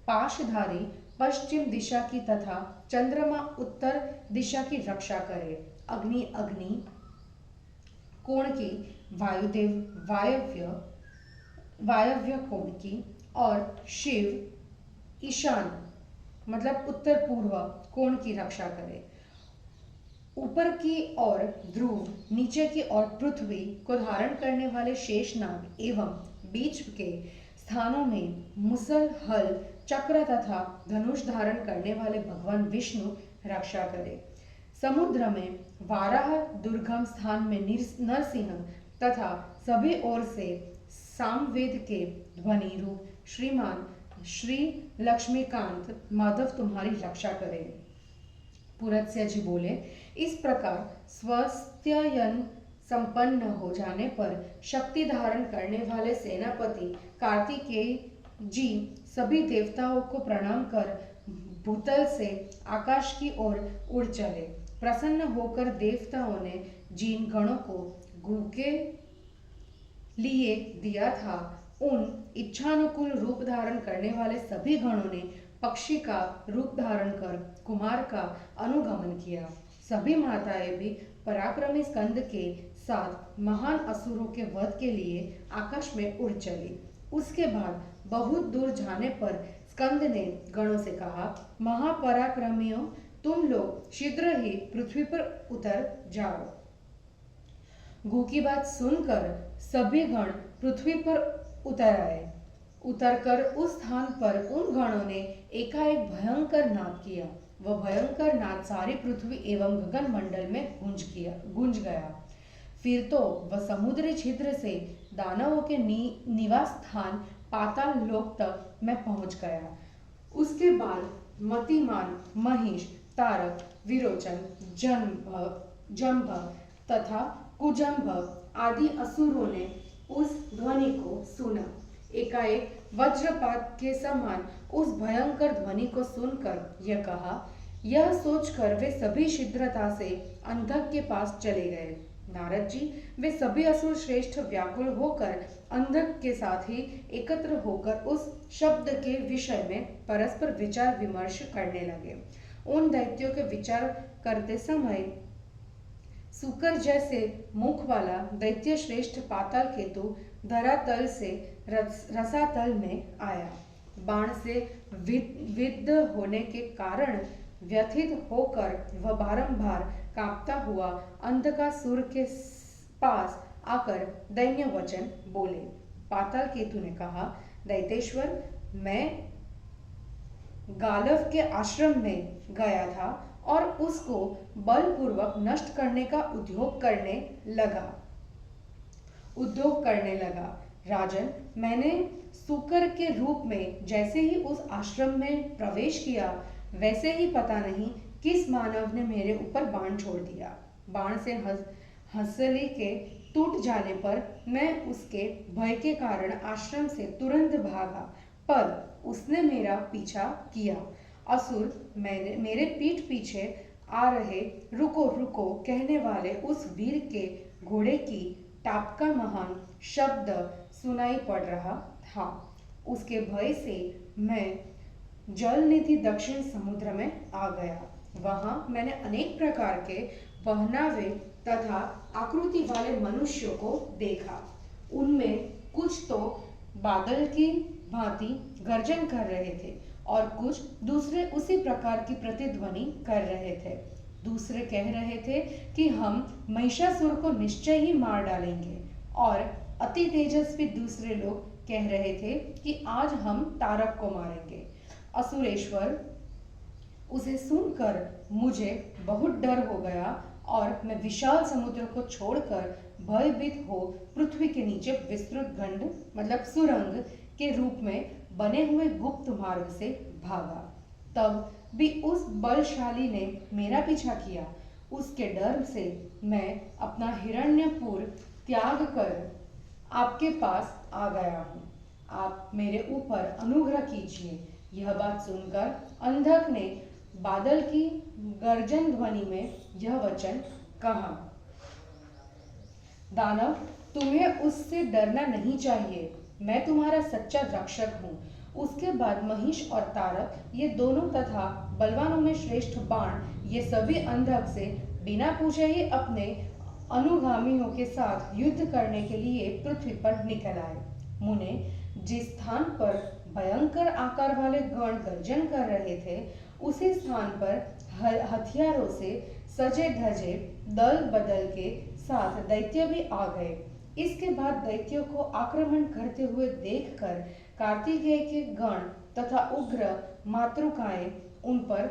[SPEAKER 1] पाशधारी, पश्चिम दिशा की तथा चंद्रमा उत्तर दिशा की रक्षा करे। अग्नि अग्नि कोण की, वायुदेव वायव्य वायव्य कोण की और शिव ईशान मतलब उत्तर पूर्व कोण की रक्षा करे। ऊपर की ओर ध्रुव, नीचे की ओर पृथ्वी को धारण करने वाले शेषनाग एवं बीच के स्थानों में मुसल, हल, चक्र तथा धनुष धारण करने वाले भगवान विष्णु रक्षा करे। समुद्र में वाराह, दुर्गम स्थान में नरसिंह तथा सभी ओर से सामवेद के ध्वनि रूप श्रीमान श्री लक्ष्मीकांत माधव तुम्हारी रक्षा करे। पुरत्स्य जी बोले, इस प्रकार स्वस्थयन संपन्न हो जाने पर शक्ति धारण करने वाले सेनापति कार्तिकेय जी सभी देवताओं को प्रणाम कर भूतल से आकाश की ओर उड़ चले। प्रसन्न होकर देवताओं ने जिन गणों को गु के लिए दिया था, उन इच्छानुकूल रूप धारण करने वाले सभी गणों ने पक्षी का रूप धारण कर कुमार का अनुगमन किया। सभी माताएं भी पराक्रमी स्कंद के साथ महान असुरों के वध के लिए आकाश में उड़ चली। उसके बाद बहुत दूर जाने पर स्कंद ने गणों से कहा, महापराक्रमियों, तुम लोग शीघ्र ही पृथ्वी पर उतर जाओ। गु की बात सुनकर सभी गण पृथ्वी पर उतर आए। उतरकर उस स्थान पर उन गणों ने एकाएक भयंकर नाद किया। वह भयंकर नाद सारी पृथ्वी एवं गगन मंडल में गूंज गया। फिर तो वह समुद्री छिद्र से दानवों के निवास स्थान पाताल लोक तक मैं पहुंच गया। उसके बाद मतिमान, महिष, तारक, विरोचन, जंभ तथा कुजंभ आदि असुरों ने उस ध्वनि को सुना। एकाएक वज्रपात के समान उस भयंकर ध्वनि को सुनकर यह कहा। यह सोचकर वे सभी शीघ्रता से अंधक के पास चले गए। नारद जी, वे सभी असुर श्रेष्ठ व्याकुल होकर अंधक के साथ ही एकत्र होकर उस शब्द के विषय में परस्पर विचार विमर्श करने लगे। उन दैत्यों के विचार करते समय सुकर जैसे मुख वाला दैत्य श्रेष्ठ पाताल केतु धरातल से रसातल में आया। बाण से विद्ध होने के कारण व्यथित होकर वह बारंबार कांपता हुआ अंधकासुर के पास आकर दैन्य वचन बोले। पाताल केतु ने कहा, दैतेश्वर, मैं गालव के आश्रम में गया था और उसको बलपूर्वक नष्ट करने का उद्योग करने लगा। राजन, मैंने सुकर के रूप में जैसे ही उस आश्रम में प्रवेश किया, वैसे ही पता नहीं किस मानव ने मेरे ऊपर बाण छोड़ दिया। बाण से हंसली के टूट जाने पर मैं उसके भय के कारण आश्रम से तुरंत भागा, पर उसने मेरा पीछा किया। असुर मेरे पीठ पीछे आ रहे रुको रुको कहने वाले उस वीर के घोड़े की टाप का महान शब्द सुनाई पड़ रहा था। उसके भय से मैं जल निधि दक्षिण समुद्र में आ गया। वहां मैंने अनेक प्रकार के पहनावे तथा आकृति वाले मनुष्यों को देखा। उनमें कुछ तो बादल की भांति गर्जन कर रहे थे और कुछ दूसरे उसी प्रकार की प्रतिध्वनि कर रहे थे। दूसरे कह रहे थे कि हम महिषासुर को निश्चय ही मार डालेंगे, और अति तेजस्वी दूसरे लोग कह रहे थे कि आज हम तारक को मारेंगे। असुरेश्वर, उसे सुनकर मुझे बहुत डर हो गया और मैं विशाल समुद्र को छोड़कर भयभीत हो पृथ्वी के नीचे विस्तृत गंड मतलब सुरंग के रूप में बने हुए गुप्त मार्ग से भागा। तब भी उस बलशाली ने मेरा पीछा किया। उसके डर से मैं अपना हिरण्यपुर त्याग कर आपके पास आ गया हूँ। आप मेरे ऊपर अनुग्रह कीजिए। यह बात सुनकर अंधक ने बादल की गर्जन ध्वनि में यह वचन कहा, दानव, तुम्हें उससे डरना नहीं चाहिए। मैं तुम्हारा सच्चा रक्षक हूँ उसके बाद महिष और तारक ये दोनों तथा बलवानों में श्रेष्ठ बाण ये सभी अंधक से बिना पूछे ही अपने अनुगामियों के साथ युद्ध करने के लिए पृथ्वी पर निकल आए। मुने जिस स्थान पर भयंकर आकार वाले गण गर्जन कर रहे थे उसी स्थान पर हथियारों से सजे धजे दल बदल के साथ दैत्य भी आ गए। इसके बाद दैत्यों को आक्रमण करते हुए देखकर कार्तिकेय के गण तथा उग्र मातृकाएं उन पर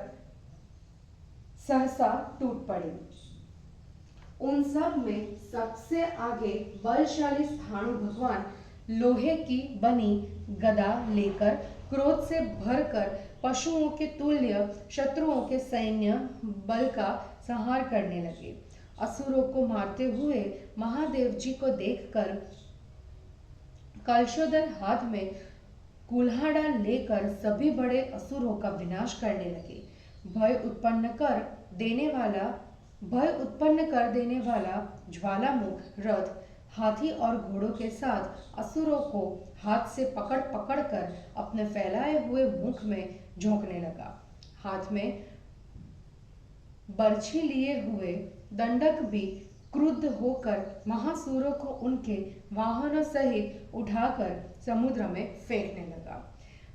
[SPEAKER 1] सहसा टूट पड़ी। उन सब में सबसे आगे बलशाली स्थाणु भगवान लोहे की बनी गदा लेकर क्रोध से भरकर पशुओं के तुल्य शत्रुओं के सैन्य बल का संहार करने लगे। असुरों को मारते हुए महादेव जी को देखकर कलशोधर हाथ में कुल्हाड़ा लेकर सभी बड़े असुरों का विनाश करने लगे। भय उत्पन्न कर देने वाला ज्वालामुख रथ हाथी और घोड़ों के साथ असुरों को हाथ से पकड़ पकड़ कर अपने फैलाए हुए मुख में झोंकने लगा। हाथ में बर्छी लिए हुए दंडक भी क्रुद्ध होकर महासुरों को उनके वाहनों सहित उठाकर समुद्र में फेंकने लगा।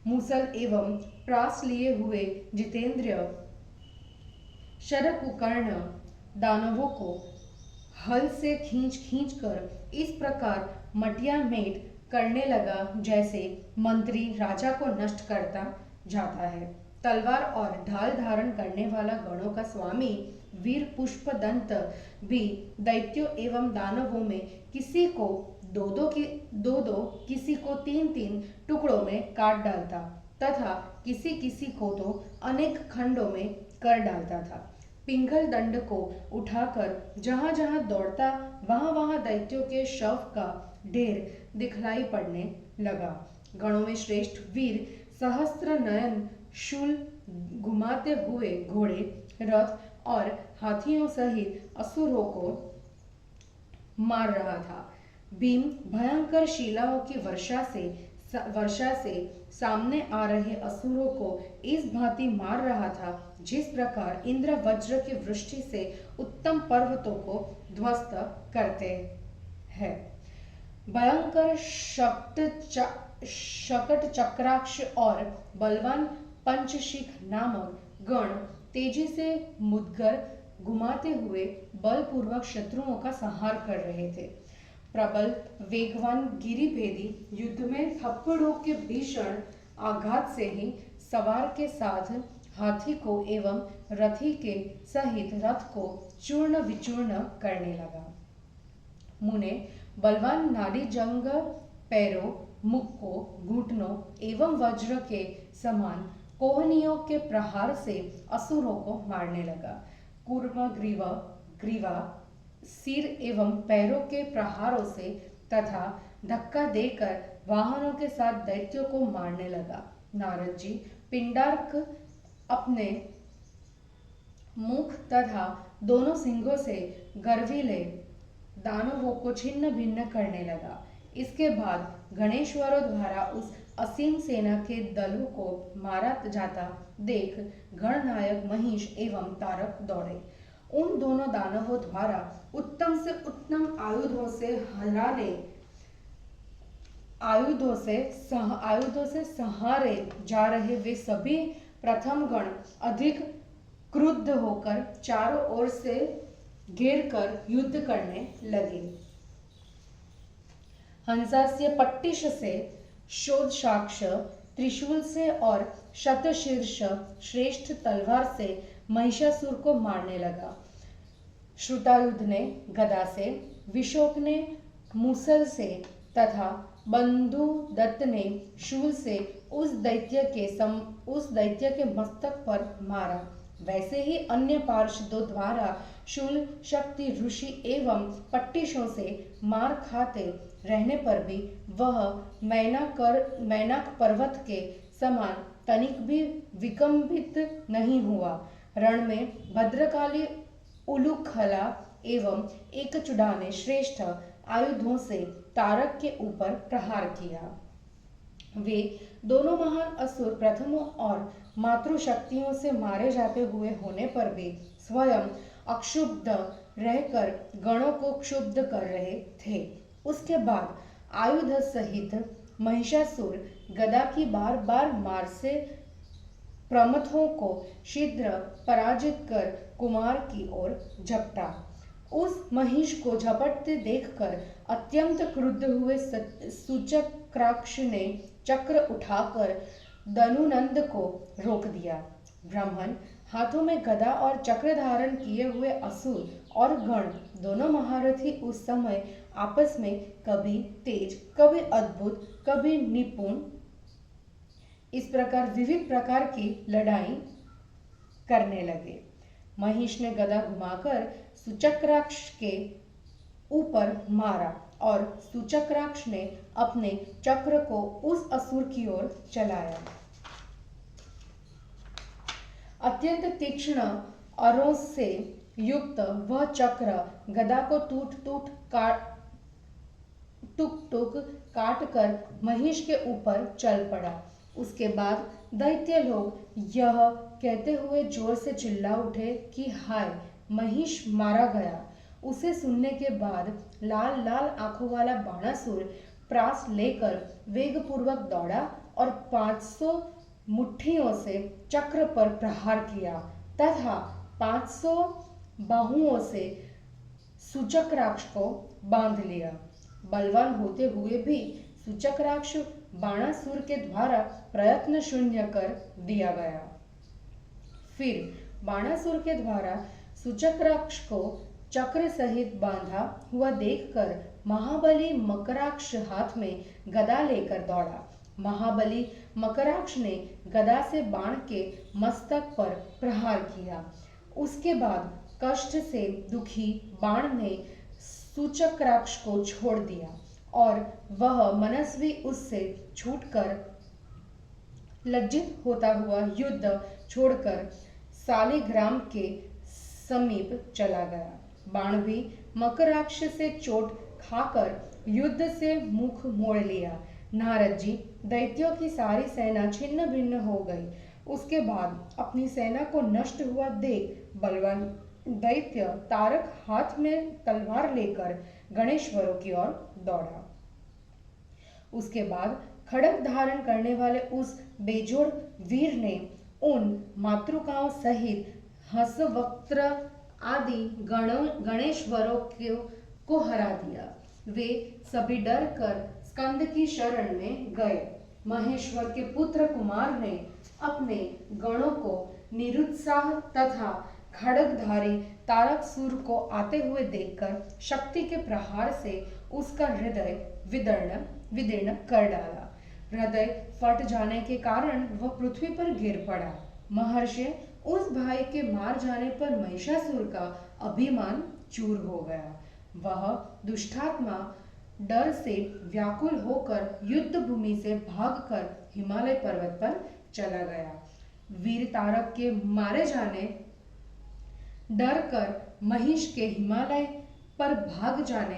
[SPEAKER 1] मूसल एवं प्रास लिए हुए जितेंद्रिय शरकुकर्ण दानवों को हल से खींच कर इस प्रकार मटियामेट करने लगा जैसे मंत्री राजा को नष्ट करता जाता है। तलवार और ढाल धारण करने वाला गणों का स्वामी वीर पुष्पदंत भी दैत्यों एवं दानवों में किसी को दो किसी को तीन टुकड़ों में काट डालता तथा किसी को तो अनेक खंडों में कर डालता था। पिंगल दंड को उठाकर जहां जहां दौड़ता वहां दैत्यों के शव का ढेर दिखलाई पड़ने लगा। गणों में श्रेष्ठ वीर सहस्त्र नयन शूल घुमाते हुए घोड़े रथ और हाथियों सहित असुरों को मार रहा था। भीम भयंकर शिलाओं की वर्षा से सामने आ रहे असुरों को इस भांति मार रहा था जिस प्रकार इंद्र वज्र की वृष्टि से उत्तम पर्वतों को ध्वस्त करते हैं। भयंकर शकट चक्राक्ष और बलवान पंचशिख नामक गण तेजी से मुदगर घुमाते हुए बलपूर्वक शत्रुओं का संहार कर रहे थे। प्रबल वेगवान गिरिभेदी युद्ध में थप्पड़ों के भीषण आघात से ही सवार के साथ हाथी को एवं रथी के सहित रथ को चूर्ण विचूर्ण करने लगा। मुने बलवान नारी जंग पैरों मुक्कों घुटनों एवं वज्र के समान कोहनियों के प्रहार से असुरों को मारने लगा। कूर्म ग्रीवा सिर एवं पैरों के प्रहारों से तथा धक्का देकर वाहनों के साथ दैत्यों को मारने लगा। नारद जी पिंडार्क अपने मुख तथा दोनों सिंगों से गर्वीले दानवों को छिन्न भिन्न करने लगा। इसके बाद गणेश्वरों द्वारा उस असीम सेना के दलों को मारा जाता देख गणनायक महिष एवं तारक दौड़े। उन दोनों दानवों द्वारा उत्तम से उत्तम आयुधों से सहारे जा रहे वे सभी प्रथम गण अधिक क्रुद्ध होकर चारों ओर से घेर कर युद्ध करने लगे। हंसास्य पट्टिश से शोधशाक्ष त्रिशूल से और शतशीर्ष श्रेष्ठ तलवार से महिषासुर को मारने लगा। श्रुतायुध ने गदा से, विशोक ने मूसल से तथा बंधुदत्त ने शूल से उस दैत्य के मस्तक पर मारा। वैसे ही अन्य पार्षदों द्वारा शूल शक्ति ऋषि एवं पट्टिशों से मार खाते रहने पर भी वह मैनाक पर्वत के समान तनिक भी विकंपित नहीं हुआ। रण में भद्रकाली उलूखला एवं एकचूड़ा ने श्रेष्ठ आयुधों से तारक के ऊपर प्रहार किया। वे दोनों महान असुर प्रथमों और मातृशक्तियों से मारे जाते हुए होने पर भी स्वयं अक्षुब्ध रहकर गणों को क्षुब्ध कर रहे थे। उसके बाद आयुध सहित महिषासुर गदा की बार बार मार से प्रमथों को शीघ्र पराजित कर कुमार की ओर झपटा। उस महिष को झपटते देखकर अत्यंत क्रुद्ध हुए सूचक्राक्ष ने चक्र उठाकर दनुनंद को रोक दिया। ब्राह्मण हाथों में गदा और चक्र धारण किए हुए असुर और गण दोनों महारथी उस समय आपस में कभी तेज, कभी अद्भुत, कभी निपुण, इस प्रकार विविध प्रकार की लड़ाई करने लगे। महिष ने गदा घुमाकर सूचक्राक्ष के ऊपर मारा और सूचक्राक्ष ने अपने चक्र को उस असुर की ओर चलाया। अत्यंत तीक्ष्ण अरों से युक्त वह चक्र गदा को टुक काट कर महिष के ऊपर चल पड़ा। उसके बाद दैत्य लोग यह कहते हुए जोर से चिल्ला उठे कि हाय, महिष मारा गया। उसे सुनने के बाद लाल लाल आंखों वाला बाणासुर प्रास लेकर वेगपूर्वक दौड़ा और 500 मुट्ठियों से चक्र पर प्रहार किया तथा 500 बाहुओं से सूचक्राक्ष को बांध लिया। बलवान होते हुए भी सूचक्राक्ष बाणासुर के द्वारा प्रयत्न शून्य कर दिया गया। फिर बाणासुर के द्वारा सूचक्राक्ष को चक्र सहित बांधा हुआ देखकर महाबली मकराक्ष हाथ में गदा लेकर दौड़ा। महाबली मकराक्ष ने गदा से बाण के मस्तक पर प्रहार किया। उसके बाद कष्ट से दुखी बाण ने सूचक्राक्ष को छोड़ दिया और वह मनस्वी उससे छूटकर लज्जित होता हुआ युद्ध छोड़कर सालिग्राम के समीप चला गया। बाण भी मकराक्ष से चोट खाकर युद्ध से मुख मोड़ लिया। नारद जी, दैत्यों की सारी सेना छिन्न भिन्न हो गई। उसके बाद अपनी सेना को नष्ट हुआ देख बलवान दैत्य तारक हाथ में तलवार लेकर गणेश्वरों की ओर दौड़ा। उसके बाद खड्ग धारण करने वाले उस बेजोड़ वीर ने उन मातृकाओं सहित हंसवक्त्र आदि गणेश्वरों को हरा दिया। वे सभी डर कर स्कंद की शरण में गए। महेश्वर के पुत्र कुमार ने अपने गणों को निरुत्साह तथा खड्गधारी तारकासुर को आते हुए देखकर शक्ति के प्रहार से उसका हृदय विदीर्ण कर डाला। हृदय फट जाने के कारण वह पृथ्वी पर गिर पड़ा। महर्षि, उस भाई के मार जाने पर महिषासुर का अभिमान चूर हो गया। वह दुष्टात्मा डर से व्याकुल होकर युद्ध भूमि से भागकर हिमालय पर्वत पर चला गया। वीर तारक के मारे जाने डर कर महिष के हिमालय पर भाग जाने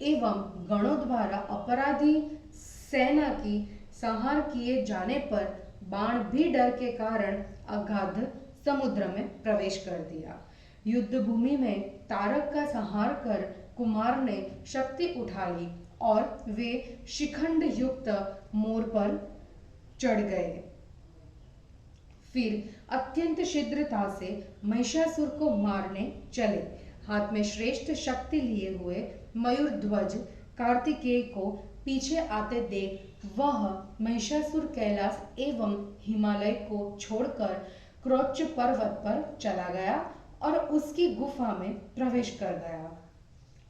[SPEAKER 1] एवं गणों द्वारा अपराधी सेना की संहार किए जाने पर बाण भी डर के कारण अगाध समुद्र में प्रवेश कर दिया। युद्ध भूमि में तारक का संहार कर कुमार ने शक्ति उठा ली और वे शिखंड युक्त मोर पर चढ़ गए। फिर अत्यंत शीघ्रता से महिषासुर को मारने चले। हाथ में श्रेष्ठ शक्ति लिए हुए मयूर ध्वज कार्तिकेय को पीछे आते देख वह महिषासुर कैलाश एवं हिमालय को छोड़कर क्रोच पर्वत पर चला गया और उसकी गुफा में प्रवेश कर गया।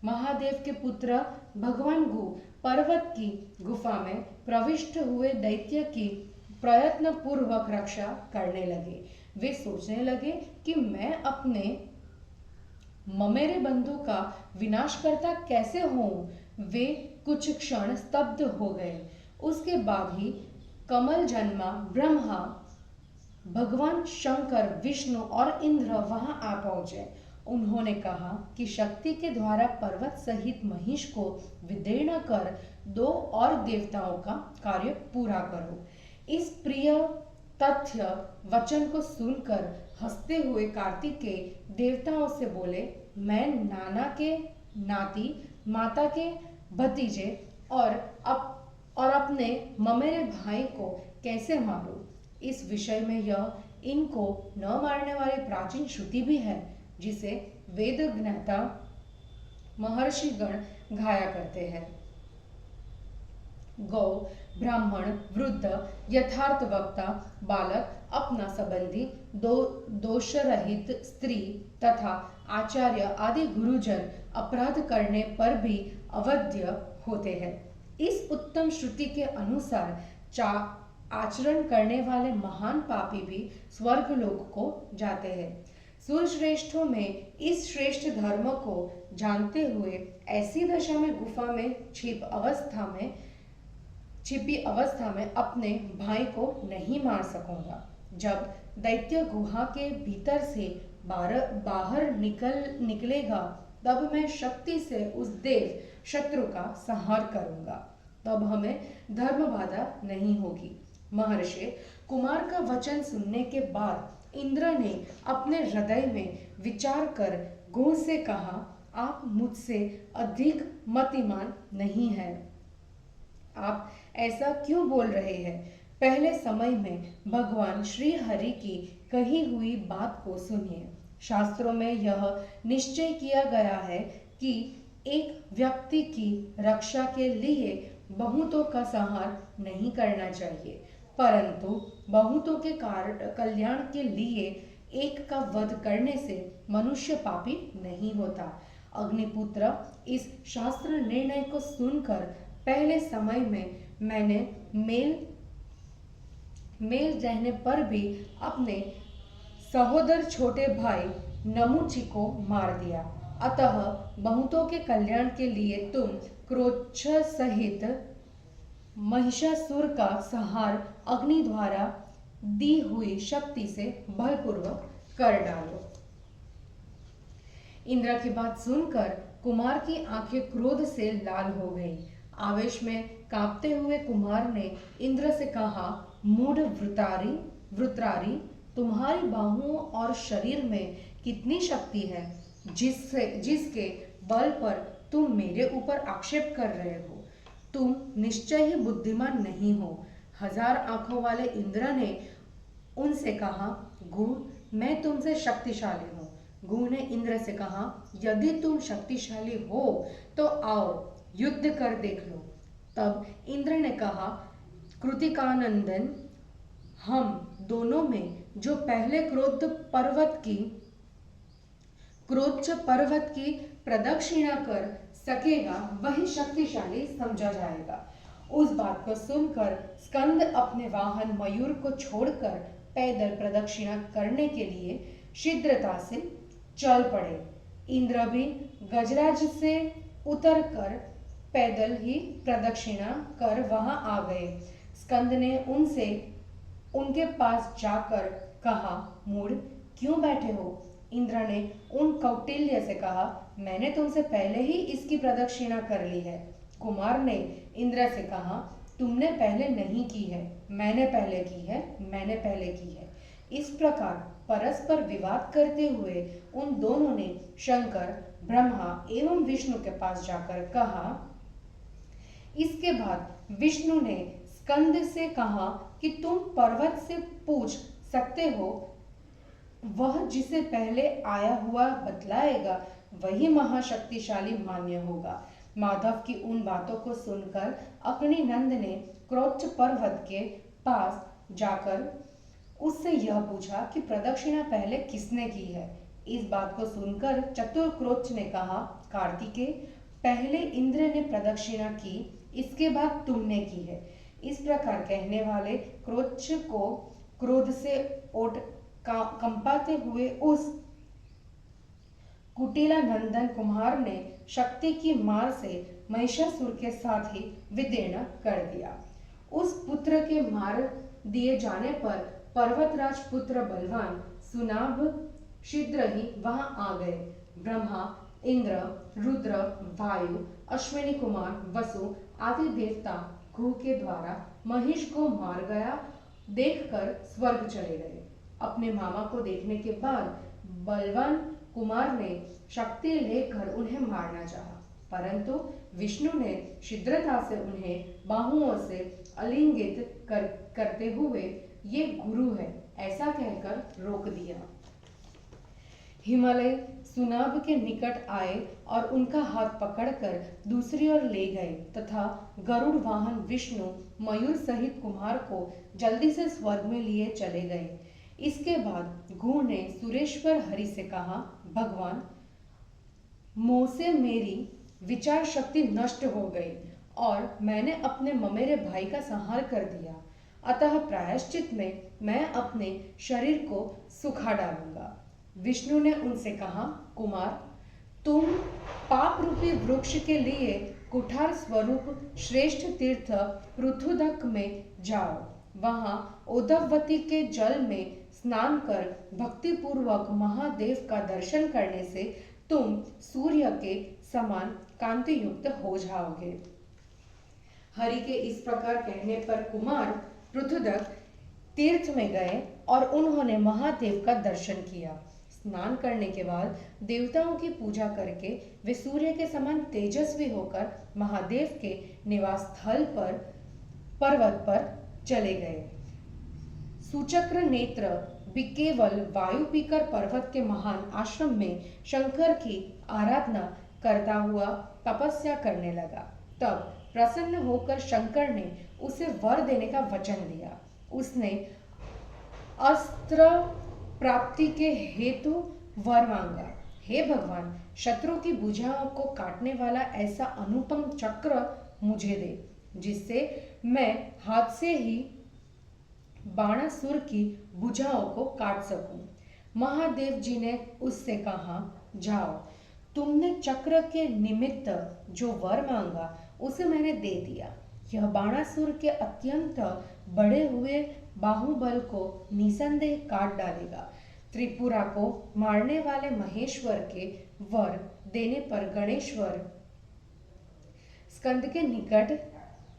[SPEAKER 1] महादेव के पुत्र भगवान गु पर्वत की गुफा में प्रविष्ट हुए दैत्य की प्रयत्न पूर्वक रक्षा करने लगे। वे सोचने लगे कि मैं अपने ममेरे बंधु का विनाश करता कैसे हूं। वे कुछ क्षण स्तब्ध हो गए। उसके बाद ही कमल जन्मा ब्रह्मा, भगवान शंकर, विष्णु और इंद्र वहां आ पहुंचे। उन्होंने कहा कि शक्ति के द्वारा पर्वत सहित महिष को विदीर्ण कर 2 और देवताओं का कार्य पूरा करो। इस प्रिय तथ्य वचन को सुनकर हंसते हुए कार्तिकेय देवताओं से बोले, मैं नाना के नाती, माता के भतीजे और अपने ममेरे भाई को कैसे मारूं? इस विषय में यह इनको न मारने वाली प्राचीन श्रुति भी है, जिसे वेद ज्ञाता महर्षिगण गाया करते हैं। गौ, ब्राह्मण, वृद्ध, यथार्थ वक्ता, बालक, अपना संबंधी, दोष रहित स्त्री तथा आचार्य आदि गुरुजन अपराध करने पर भी अवध्य होते हैं। इस उत्तम श्रुति के अनुसार आचरण करने वाले महान पापी भी स्वर्गलोक को जाते हैं। सुरश्रेष्ठों में इस श्रेष्ठ धर्म को जानते हुए ऐसी दशा में गुफा में छिपी अवस्था में अपने भाई को नहीं मार सकूंगा। जब दैत्य गुहा के भीतर से बाहर निकलेगा, तब मैं शक्ति से उस देव शत्रु का संहार करूंगा। तब हमें धर्म बाधा नहीं होगी। महर्षि कुमार का वचन सुनने के बाद इंद्र ने अपने हृदय में विचार कर गुह से कहा, आप मुझसे अधिक मतिमान नहीं हैं। आप ऐसा क्यों बोल रहे हैं? पहले समय में भगवान श्री हरि की कही हुई बात को सुनिए। शास्त्रों में यह निश्चय किया गया है कि एक व्यक्ति की रक्षा के लिए बहुतों का संहार नहीं करना चाहिए, परंतु बहुतों के कल्याण के लिए एक का वध करने से मनुष्य पापी नहीं होता। अग्निपुत्र इस शास्त्र निर्णय को सुनकर पहले समय में मैंने मेल रहने पर भी अपने सहोदर छोटे भाई नमुची को मार दिया। अतः बहुतों के कल्याण के लिए तुम क्रोच्छ सहित महिषासुर का संहार अग्नि द्वारा दी हुई शक्ति से बलपूर्वक कर डालो। इंद्र की बात सुनकर कुमार की आंखें क्रोध से लाल हो गई। आवेश में कांपते हुए कुमार ने इंद्र से कहा, मूढ़ वृत्रारी, तुम्हारी बाहुओं और शरीर में कितनी शक्ति है जिसके बल पर तुम मेरे ऊपर आक्षेप कर रहे हो? तुम निश्चय ही बुद्धिमान नहीं हो। 1000 आंखों वाले इंद्र ने उनसे कहा, गुह, मैं तुमसे शक्तिशाली हूँ। गुह ने इंद्र से कहा, यदि तुम शक्तिशाली हो तो आओ युद्ध कर देख लो। तब इंद्र ने कहा, कृतिकानंदन, हम दोनों में जो पहले क्रोच्छ पर्वत की प्रदक्षिणा कर सकेगा वही शक्तिशाली समझा जाएगा। उस बात को सुनकर स्कंद अपने वाहन मयूर को छोड़कर पैदल प्रदक्षिणा करने के लिए शीघ्रता से चल पड़े। इंद्र भी गजराज से उतरकर पैदल ही प्रदक्षिणा कर वहां आ गए। स्कंद ने उनके पास जाकर कहा, मूढ़, क्यों बैठे हो? इंद्र ने उन कौटिल्य से कहा, मैंने तुमसे पहले ही इसकी प्रदक्षिणा कर ली है। कुमार ने इंद्र से कहा, तुमने पहले नहीं की है, मैंने पहले की है। इस प्रकार परस्पर विवाद करते हुए उन दोनों ने शंकर, ब्रह्मा एवं विष्णु के पास जाकर कहा। इसके बाद विष्णु ने स्कंद से कहा कि तुम पर्वत से पूछ सकते हो, वह जिसे पहले आया हुआ बतलाएगा वही महाशक्तिशाली मान्य होगा। माधव की उन बातों को सुनकर अग्निनंद ने क्रोच्छ पर्वत के पास जाकर उससे यह पूछा कि प्रदक्षिणा पहले किसने की है। इस बात को सुनकर चतुर क्रोच्छ ने कहा, कार्तिकेय, पहले इंद्र ने प्रदक्षिणा की, इसके बाद तुमने की है। इस प्रकार कहने वाले क्रोच्छ को क्रोध से ओट कंपाते हुए उस कुटिला नंदन कुमार ने शक्ति की मार से महिषासुर के साथ ही विदीर्ण कर दिया। उस पुत्र के मार दिए जाने पर पर्वतराज पुत्र बलवान सुनाभ शीघ्र ही वहां आ गए। ब्रह्मा, इंद्र, रुद्र, वायु, अश्विनी कुमार, वसु आदि देवता घू के द्वारा महिष को मार गया देखकर स्वर्ग चले गए। अपने मामा को देखने के बाद बलवान कुमार ने शक्ति लेकर उन्हें मारना चाहा, परंतु विष्णु ने शीघ्रता से उन्हें बाहुओं से आलिंगित करते हुए ये गुरु है ऐसा कहकर रोक दिया। हिमालय सुनाब के निकट आए और उनका हाथ पकड़कर दूसरी ओर ले गए तथा गरुड़ वाहन विष्णु मयूर सहित कुमार को जल्दी से स्वर्ग में लिए चले गए। इसके बाद घू ने सुरेश्वर हरि से कहा, भगवान, मुंह से मेरी विचार शक्ति नष्ट हो गई और मैंने अपने ममेरे भाई का संहार कर दिया, अतः प्रायश्चित में मैं अपने शरीर को सुखा डालूंगा। विष्णु ने उनसे कहा, कुमार, तुम पाप रूपी वृक्ष के लिए कुठार स्वरूप श्रेष्ठ तीर्थ पृथुदक में जाओ। वहां ओदवती के जल में स्नान कर भक्ति पूर्वक महादेव का दर्शन करने से तुम सूर्य के समान कांति युक्त हो जाओगे। हरि के इस प्रकार कहने पर कुमार पृथुदक तीर्थ में गए और उन्होंने महादेव का दर्शन किया। स्नान करने के बाद देवताओं की पूजा करके वे सूर्य के समान तेजस्वी होकर महादेव के निवास स्थल पर पर्वत पर चले गए। सुचक्र नेत्र भी केवल वायु पीकर पर्वत के महान आश्रम में शंकर की आराधना करता हुआ तपस्या करने लगा। तब प्रसन्न होकर शंकर ने उसे वर देने का वचन दिया। उसने अस्त्र प्राप्ति के हेतु वर मांगा, हे भगवान, शत्रु की भुजाओं को काटने वाला ऐसा अनुपम चक्र मुझे दे जिससे मैं हाथ से ही बाणासुर की भुजाओं को काट सकूं। महादेव जी ने उससे कहा, जाओ, तुमने चक्र के निमित्त जो वर मांगा उसे मैंने दे दिया। यह बाणासुर के अत्यंत बड़े हुए बाहुबल को निसंदेह काट डालेगा। त्रिपुरा को मारने वाले महेश्वर के वर देने पर गणेश्वर स्कंद के निकट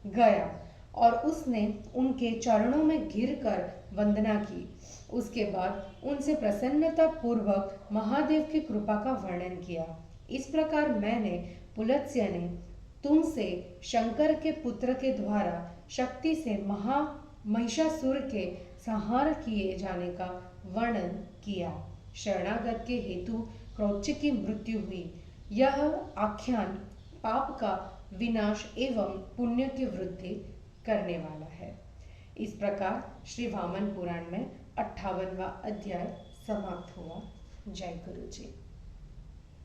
[SPEAKER 1] गया और उसने उनके चरणों में गिरकर वंदना की। उसके बाद उनसे प्रसन्नता पूर्वक महादेव की कृपा का वर्णन किया। इस प्रकार मैंने, पुलत्स्य ने, तुमसे शंकर के पुत्र के द्वारा शक्ति से महिषासुर के संहार किए जाने का वर्णन किया। शरणागत के हेतु क्रौच्च की मृत्यु हुई। यह आख्यान पाप का विनाश एवं पुण्य की वृद्धि करने वाला है। इस प्रकार श्री वामन पुराण में 58वां अध्याय समाप्त हुआ। जय गुरु जी।